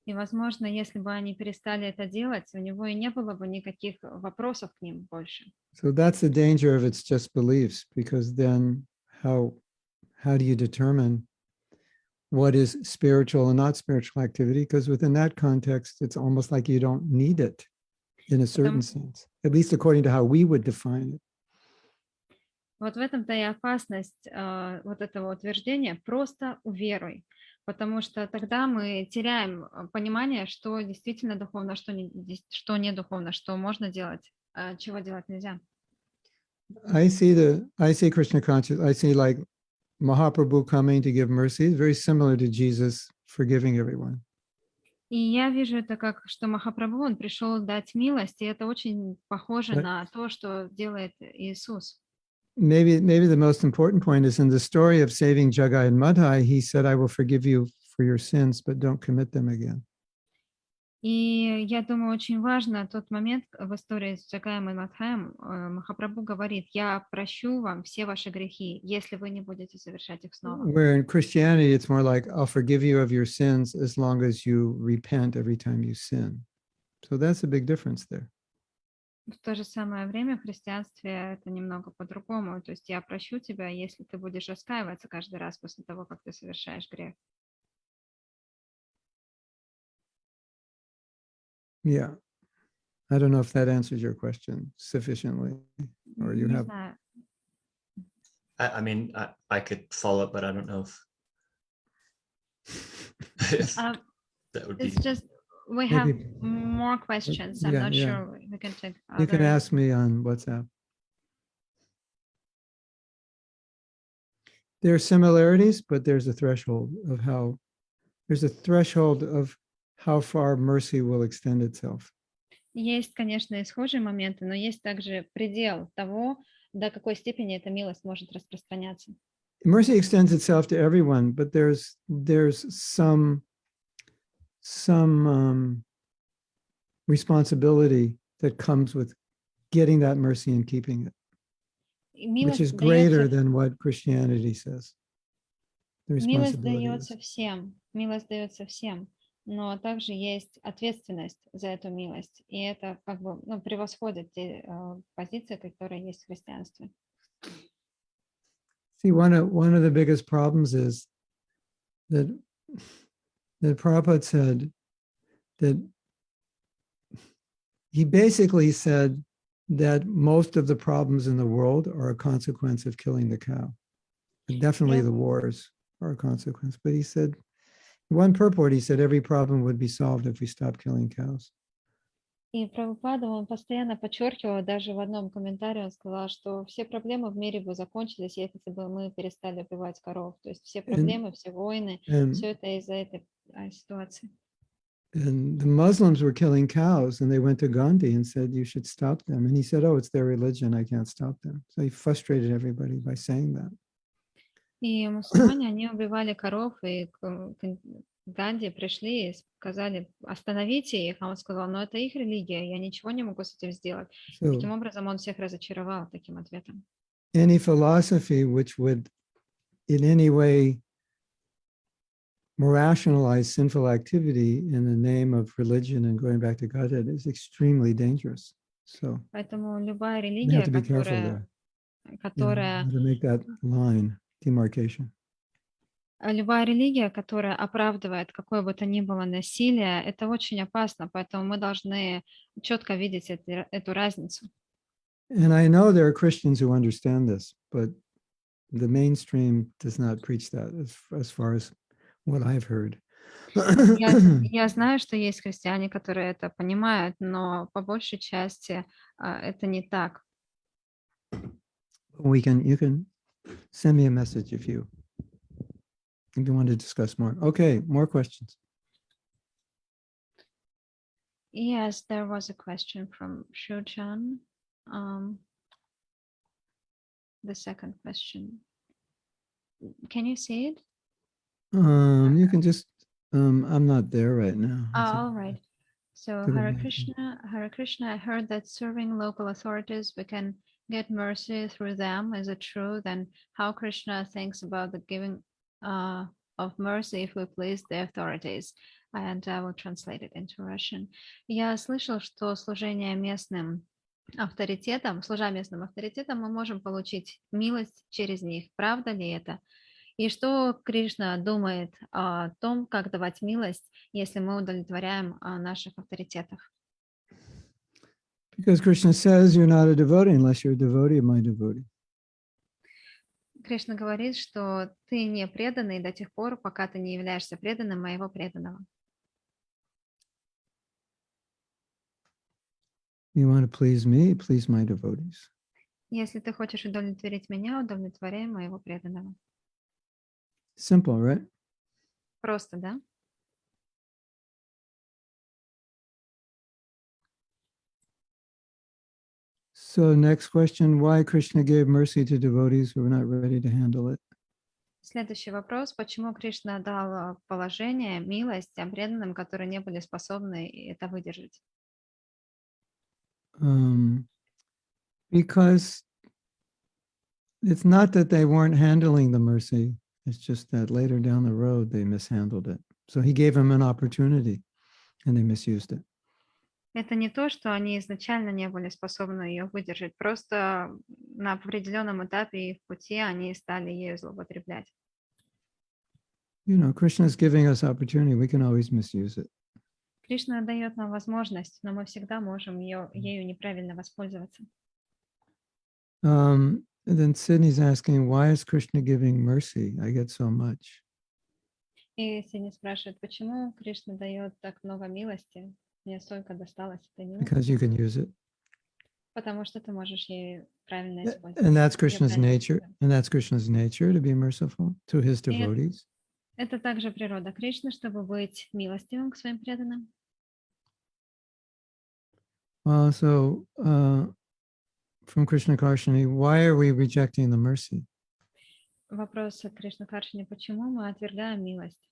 И, возможно, если бы они перестали это делать, у него и не было бы никаких вопросов к ним больше. So that's the danger of it's just beliefs, because then how do you determine what is spiritual and not spiritual activity? Because within that context, it's almost like you don't need it in a certain sense, at least according to how we would define it. Вот в этом-то и опасность вот этого утверждения: просто уверуй, потому что тогда мы теряем понимание, что действительно духовно, что не духовно, что можно делать, чего делать нельзя. I see Krishna consciousness, I see like Mahaprabhu coming to give mercy, it's very similar to Jesus forgiving everyone. И я вижу это как, что Махапрабху, он пришел дать милость, и это очень похоже на то, что делает Иисус. Maybe the most important point is in the story of saving Jagai and Madhai, he said, I will forgive you for your sins, but don't commit them again. И я думаю, очень важно тот момент в истории с Джагаем и Мадхаем. Махапрабху говорит: я прощу вам все ваши грехи, если вы не будете совершать их снова. Where in Christianity, it's more like, I'll forgive you of your sins as long as you repent every time you sin. So that's a big difference there. В то же самое время в христианстве это немного по-другому. То есть я прощу тебя, если ты будешь раскаиваться каждый раз после того, как ты совершаешь грех. Yeah. I don't know if that answers your question sufficiently, or you have. I mean, I could follow up, but I don't know if that would be. It's just we have more questions. I'm not sure we can take. You can ask me on WhatsApp. There are similarities, but there's a threshold of how far mercy will extend itself. Есть, конечно, и схожие моменты, но есть также предел того, до какой степени эта милость может распространяться. Mercy extends itself to everyone, but there's some some responsibility that comes with getting that mercy and keeping it, И which is милость greater дается, than what Christianity says. The милость responsibility дается is. милость дается всем, но также есть ответственность за эту милость, и это как бы превосходит те позиции, которые есть в христианстве. See, one of the biggest problems is that Prabhupada said that he basically said that most of the problems in the world are a consequence of killing the cow. And definitely the wars are a consequence. But he said, one purport, he said every problem would be solved if we stopped killing cows. И Прабхупада, он постоянно подчеркивал, даже в одном комментарии он сказал, что все проблемы в мире бы закончились, если бы мы перестали убивать коров. То есть все проблемы, все войны, все это из-за этой ситуации. And the Muslims were killing cows, and they went to Gandhi and said, you should stop them. And he said, oh, it's their religion, I can't stop them. So he frustrated everybody by saying that. И мусульмане, они убивали коров, и к Ганди пришли и сказали, остановите их. А он сказал, ну это их религия, я ничего не могу с этим сделать. So Таким образом, он всех разочаровал таким ответом. any philosophy which would in any way rationalize sinful activity in the name of religion and going back to Godhead is extremely dangerous. So Поэтому любая we have религия, to be careful there. которая How to make that line, demarcation. любая религия, которая оправдывает какое бы то ни было насилие, это очень опасно, поэтому мы должны четко видеть эту разницу. And I know there are Christians who understand this, but the mainstream does not preach that as far as what I've heard. Я знаю, что есть христиане, которые это понимают, но по большей части это не так. You can send me a message if you want to discuss more. Okay, more questions. Yes, there was a question from Shujan. The second question. Can you see it? You can just, I'm not there right now. All right. So Good Hare idea. Hare Krishna, I heard that serving local authorities, we can get mercy through them. Is it true? Then how Krishna thinks about the giving of mercy if we please the authorities? And I will translate it into Russian. Я слышал, что служа местным авторитетам, мы можем получить милость через них. Правда ли это? И что Кришна думает о том, как давать милость, если мы удовлетворяем наших авторитетов? Because Krishna says you're not a devotee unless you're a devotee of my devotee. Кришна говорит, что ты не преданный до тех пор, пока ты не являешься преданным моего преданного. You want to please me, please my devotees. Если ты хочешь удовлетворить меня, удовлетворяй моего преданного. Simple, right? Просто, да? So next question, why Krishna gave mercy to devotees who were not ready to handle it? Следующий вопрос. Почему Кришна дал положение, милость тем преданным, которые не были способны это выдержать? Because it's not that they weren't handling the mercy, it's just that later down the road they mishandled it. So he gave them an opportunity and they misused it. Это не то, что они изначально не были способны ее выдержать, просто на определенном этапе их пути они стали ею злоупотреблять. You know, Krishna is giving us opportunity, we can always misuse it. Кришна дает нам возможность, но мы всегда можем ею неправильно воспользоваться. And then Sydney's asking, why is Krishna giving mercy? I get so much. И Сидни спрашивает, почему Кришна дает так много милости? Мне столько досталось этой милости. Because you can use it. Потому что ты можешь ею правильно использовать. And that's Krishna's nature. And that's Krishna's nature, to be merciful to his devotees. Это также природа Кришны, чтобы быть милостивым к своим преданным. So from Krishna Karshani, why are we rejecting the mercy? Вопрос от Кришна Каршини, почему мы отвергаем милость?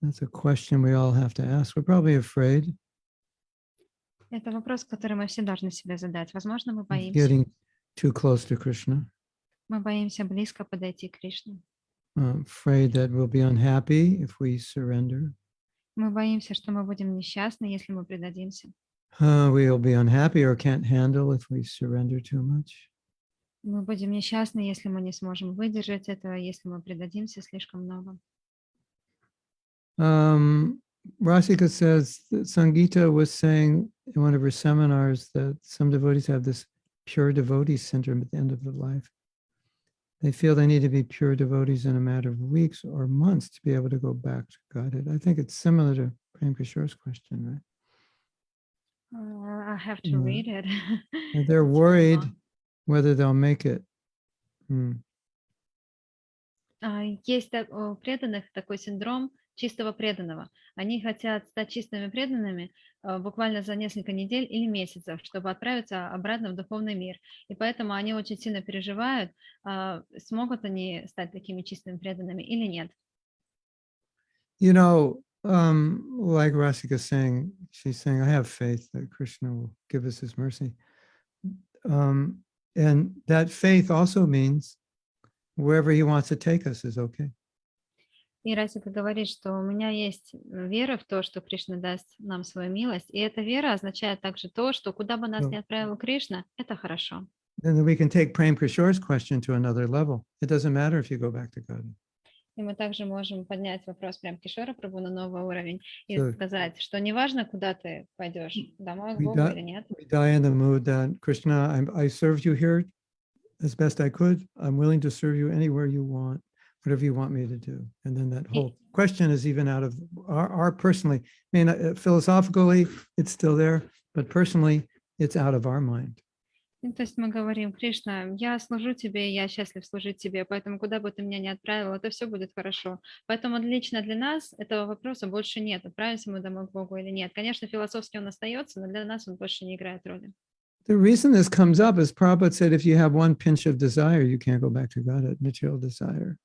That's a question we all have to ask. We're probably afraid Это вопрос, который мы все должны себе задать. Возможно, мы of боимся. getting too close to Krishna, Мы боимся близко подойти к Кришне. afraid that we'll be unhappy if we surrender. Мы боимся, что мы будем несчастны, если мы предадимся. We'll be unhappy or can't handle if we surrender too much. Мы будем несчастны, если мы не сможем выдержать этого, если мы предадимся слишком много. Rasika says that Sangita was saying in one of her seminars that some devotees have this pure devotee syndrome at the end of their life. They feel they need to be pure devotees in a matter of weeks or months to be able to go back to Godhead. I think it's similar to Prem Kishore's question, right? I have to read it. And they're It's very worried long. whether they'll make it. Есть у преданных такой синдром чистого преданного. Они хотят стать чистыми преданными буквально за несколько недель или месяцев, чтобы отправиться обратно в духовный мир. И поэтому они очень сильно переживают, смогут они стать такими чистыми преданными или нет. You know, like Rasika saying, she's saying, I have faith that Krishna will give us his mercy. And that faith also means wherever he wants to take us is okay. И Расика говорит, что у меня есть вера в то, что Кришна даст нам свою милость. И эта вера означает также то, что куда бы нас ни отправил Кришна, это хорошо. And then we can take Prem Kishore's question to another level. It doesn't matter if you go back to God. И мы также можем поднять вопрос прям Кишора Прабху на новый уровень и So- сказать, что неважно, куда ты пойдешь, домой к We Богу die- или нет. We die in the mood that Krishna, I served you here as best I could. I'm willing to serve you anywhere you want, whatever you want me to do. And then that whole question is even out of our personally, I mean, philosophically, it's still there, but personally, it's out of our mind. Ну, то есть мы говорим, Кришна, я служу тебе, я счастлив служить тебе, поэтому куда бы ты меня ни отправил, это все будет хорошо. Поэтому лично для нас этого вопроса больше нет, отправимся мы домой к Богу или нет. Конечно, философски он остается, но для нас он больше не играет роли. The reason this comes up is Prabhupada said, if you have one pinch of desire, you can't go back to God, material desire.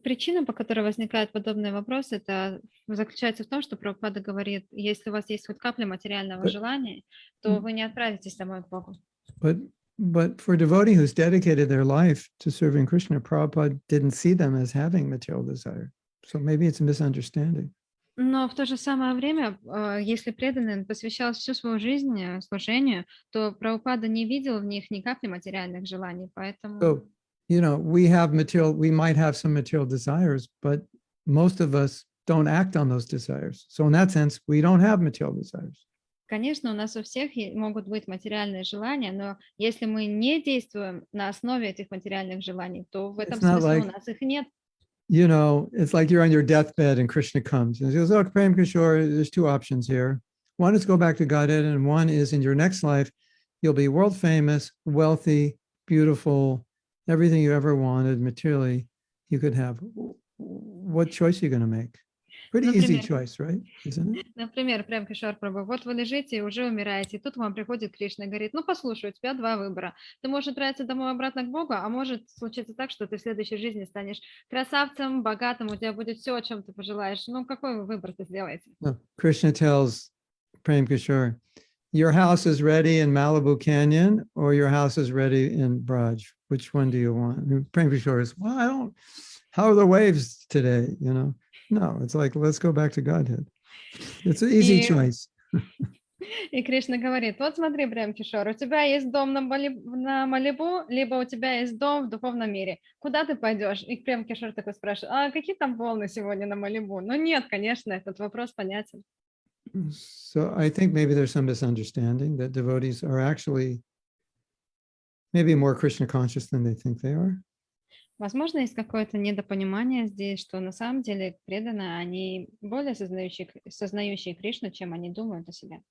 Причина, по которой возникают подобные вопросы, это заключается в том, что Прабхупада говорит, если у вас есть хоть капля материального желания, то вы не отправитесь домой к Богу. But for a devotee who's dedicated their life to serving Krishna, Prabhupada didn't see them as having material desire. So maybe it's a misunderstanding. Но в то же самое время, если преданный посвящал всю свою жизнь служению, то Прабхупада не видел в них ни капли материальных желаний, поэтому... So, you know, we might have some material desires, but most of us don't act on those desires. So in that sense, we don't have material desires. Конечно, у нас у всех могут быть материальные желания, но если мы не действуем на основе этих материальных желаний, то в этом смысле у нас их нет. You know, it's like you're on your deathbed and Krishna comes and says, oh, Prem Kishore, there's two options here. One is go back to Godhead, and one is in your next life, you'll be world famous, wealthy, beautiful, everything you ever wanted materially, you could have. What choice are you going to make? Pretty easy choice, right? Isn't it? Например, прям Кишор Прабху, вот вы лежите и уже умираете, и тут вам приходит Кришна и говорит, ну послушай, у тебя два выбора. Ты можешь отправиться домой обратно к Богу, а может случиться так, что ты в следующей жизни станешь красавцем, богатым, у тебя будет все, о чем ты пожелаешь. Ну какой выбор ты сделаете? No, Krishna tells Prem Kishore, your house is ready in Malibu Canyon or your house is ready in Braj. Which one do you want? And Prem Kishore is, well, how are the waves today? You know? No, it's like, let's go back to Godhead. It's an easy choice. И Кришна говорит, вот смотри, прям Кишор, у тебя есть дом на Малибу, либо у тебя есть дом в духовном мире. Куда ты пойдешь? И прям Кишор такой спрашивает, а какие там волны сегодня на Малибу? Ну нет, конечно, этот вопрос понятен. So I think maybe there's some misunderstanding that devotees are actually maybe more Krishna conscious than they think they are. Возможно, есть какое-то недопонимание здесь, что на самом деле преданные, они более сознающие Кришну, чем они думают о себе.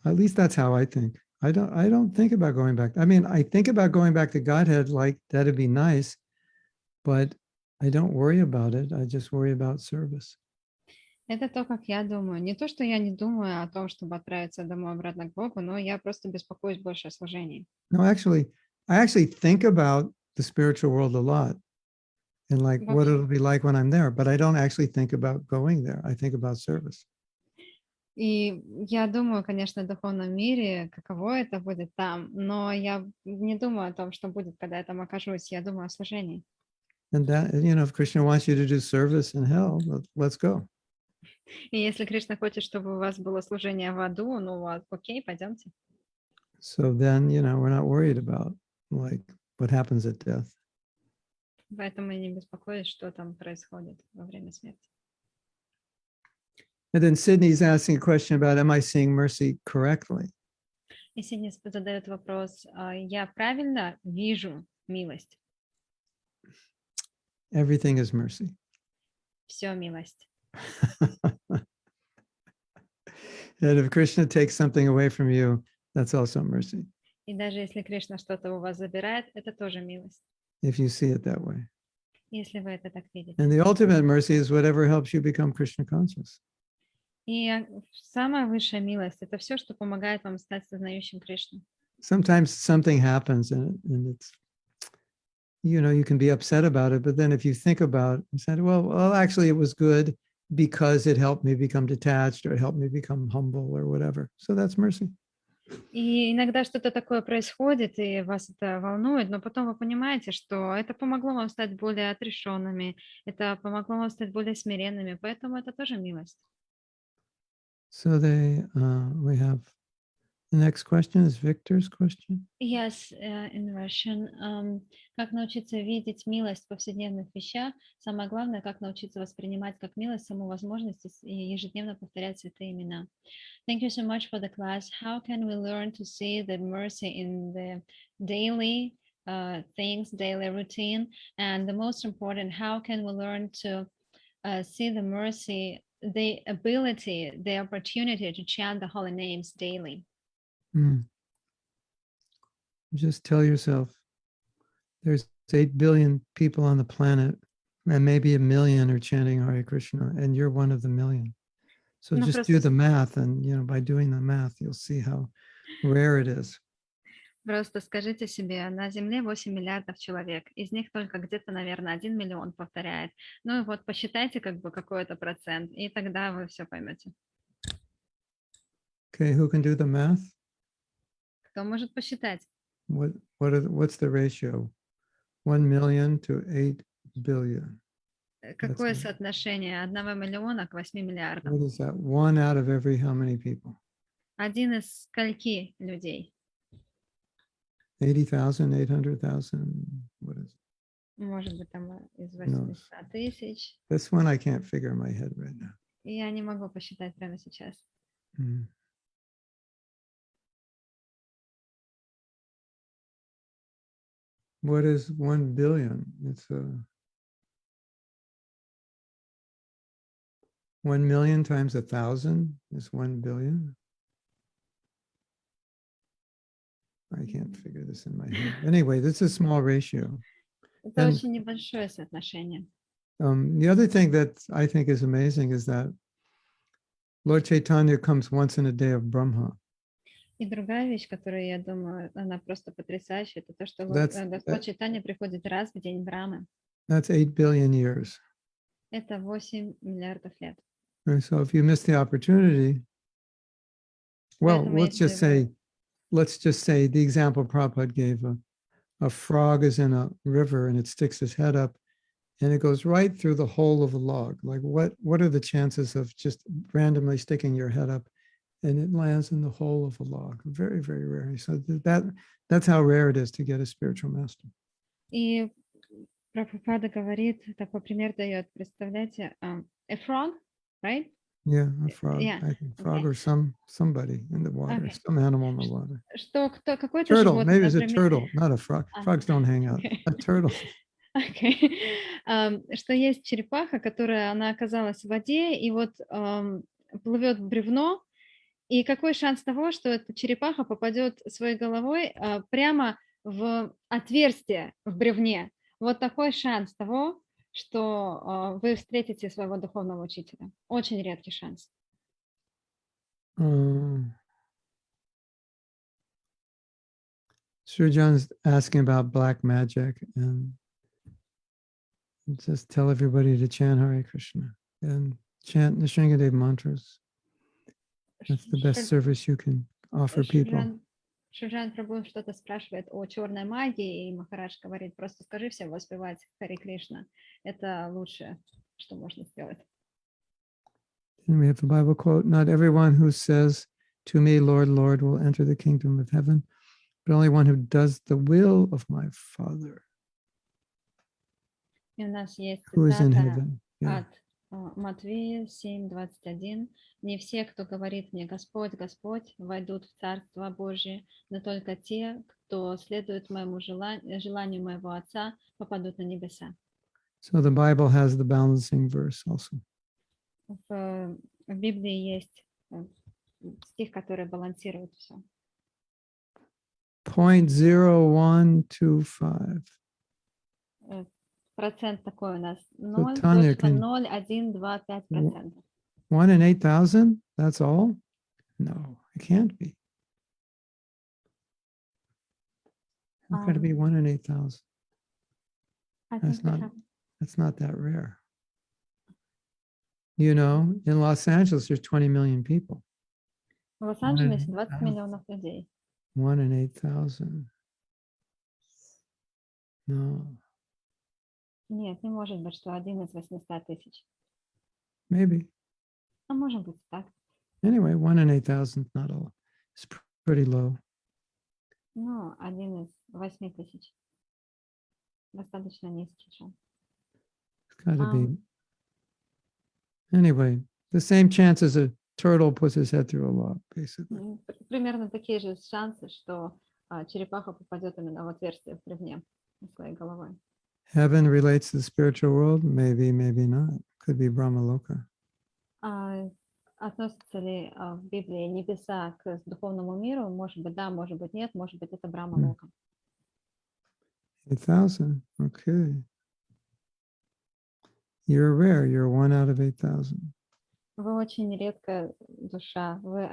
At least that's how I think. I don't think about going back. I mean, I think about going back to Godhead, like that'd be nice, but I don't worry about it. I just worry about service. Это то, как я думаю. Не то, что я не думаю о том, чтобы отправиться домой обратно к Богу, но я просто беспокоюсь больше о служении. No, actually, I actually think about the spiritual world a lot. and like what Вообще. it'll be like when I'm there. But I don't actually think about going there. I think about service. И я думаю, конечно, о духовном мире, каково это будет там, но я не думаю о том, что будет, когда я там окажусь. Я думаю о служении. And that, if Krishna wants you to do service in hell, let's go. И если Кришна хочет, чтобы у вас было служение в аду, ну вот, окей, пойдемте. So then, we're not worried about like what happens at death. Поэтому я не беспокоюсь, что там происходит во время смерти. And then Sydney's asking a question about, am I seeing mercy correctly? И Сидни задает вопрос, я правильно вижу милость? Everything is mercy. Все милость. And if Krishna takes something away from you, that's also mercy, И даже если Кришна что-то у вас забирает, это тоже милость, if you see it that way. если вы это так видите. And the ultimate mercy is whatever helps you become Krishna conscious. И самая высшая милость — это все, что помогает вам стать сознающим Кришну. Sometimes something happens and it's, you can be upset about it, but then if you think about it and said, well, actually it was good because it helped me become detached or it helped me become humble or whatever. So that's mercy. И иногда что-то такое происходит, и вас это волнует, но потом вы понимаете, что это помогло вам стать более отрешенными, это помогло вам стать более смиренными, поэтому это тоже милость. So we have the next question is Victor's question. Yes, in Russian. Как научиться видеть милость в повседневных вещах? Самое главное, как научиться воспринимать как милость саму возможность и ежедневно повторять святые имена. Thank you so much for the class. How can we learn to see the mercy in the daily things, daily routine? And the most important, how can we learn to see the mercy, the ability, the opportunity to chant the holy names daily? Just tell yourself there's 8 billion people on the planet and maybe 1 million are chanting Hare Krishna and you're one of the million. So Ну, just просто do the math and, by doing the math, you'll see how rare it is. Просто скажите себе, на Земле 8 миллиардов человек, из них только где-то, наверное, 1 миллион повторяет. Ну и вот посчитайте как бы какой-то процент, и тогда вы все поймете. Okay, who can do the math? Кто может посчитать? What's the ratio? 1 million to 8 billion. Какое right. соотношение 1 миллиона к 8 миллиардам? What is that? 1 out of every how many people? Один из скольки людей? 80,000, 800,000? What is it? Может быть, там из knows? 800 тысяч. This one I can't figure in my head right now. Я не могу посчитать прямо сейчас. Mm. What is 1 billion? It's 1 million times 1,000 is 1 billion. I can't figure this in my head. Anyway, this is a small ratio. Это And- очень небольшое соотношение. The other thing that I think is amazing is that Lord Chaitanya comes once in a day of Brahma. И другая вещь, которую я думаю, она просто потрясающая, это то, что That's- Господь Чайтанья приходит раз в день Брамы. That's 8 billion years. Это 8 миллиардов лет. And so if you miss the opportunity, well, Поэтому let's just say the example Prabhupada gave, a frog is in a river and it sticks its head up and it goes right through the hole of a log. Like what are the chances of just randomly sticking your head up and it lands in the hole of a log? Very, very rare. So that's how rare it is to get a spiritual master. И Прабхупада говорит, такой пример дает, представляете, a frog, right? Yeah, a frog. Yeah, I think frog okay. or somebody in the water, Okay. some animal in the water. Что какой-то Turtle, животное, maybe it's a например, turtle, not a frog. Ah, Frogs don't hang out. okay. A turtle. Okay. Что есть черепаха, которая, она оказалась в воде, и вот плывет бревно, и какой шанс того, что эта черепаха попадет своей головой прямо в отверстие в бревне? Вот такой шанс того, что вы встретите своего духовного учителя. Очень редкий шанс. Sir John's asking about black magic, and Just tell everybody to chant Hare Krishna and chant the Sringadev mantras. That's the best service you can offer people. Шуджан Прабhu что-то спрашивает о черной магии, и Махарадж говорит, просто скажи всем воспевать Харе Кришна. Это лучшее, что можно сделать. And we have a Bible quote, not everyone who says to me, Lord, Lord, will enter the kingdom of heaven, but only one who does the will of my Father И у нас есть who is in цитата heaven. Yeah. от Матвея 7:21. Не все, кто говорит мне Господь, Господь, войдут в Царство Божие, но только те, кто следует моему желанию моего Отца, попадут на небеса. So the Bible has the balancing verse also. В Библии есть стих, который балансирует все. 0.0125. Процент такой у нас Tanya, can- 0.0125%. 1 in 8,000? That's all? No, it can't be. How could it be 1 in 8,000? I That's think we not- have- That's not that rare. You know, in Los Angeles, there's 20 million people. В Лос-Анджелесе 20 миллионов людей. 1 in 8,000. No, Нет, не может быть, что 1 из 800 тысяч. maybe. А может быть так. Anyway, 1 in 8,000 is not all. It's pretty low. Ну, 1 из 8 тысяч. Достаточно низкий шанс. It's got to be. Anyway, the same chance as a turtle puts his head through a log, basically. Примерно такие же шансы, что черепаха попадет именно в отверстие в бревне своей головой. Heaven relates to the spiritual world? Maybe, maybe not. Could be Brahmaloka. Относятся ли в Библии небеса к духовному миру? Может быть, да, может быть, нет, может быть, это Брахма-лока. 8,000. Okay. You're rare. You're 1 out of 8,000. Вы очень редкая душа, вы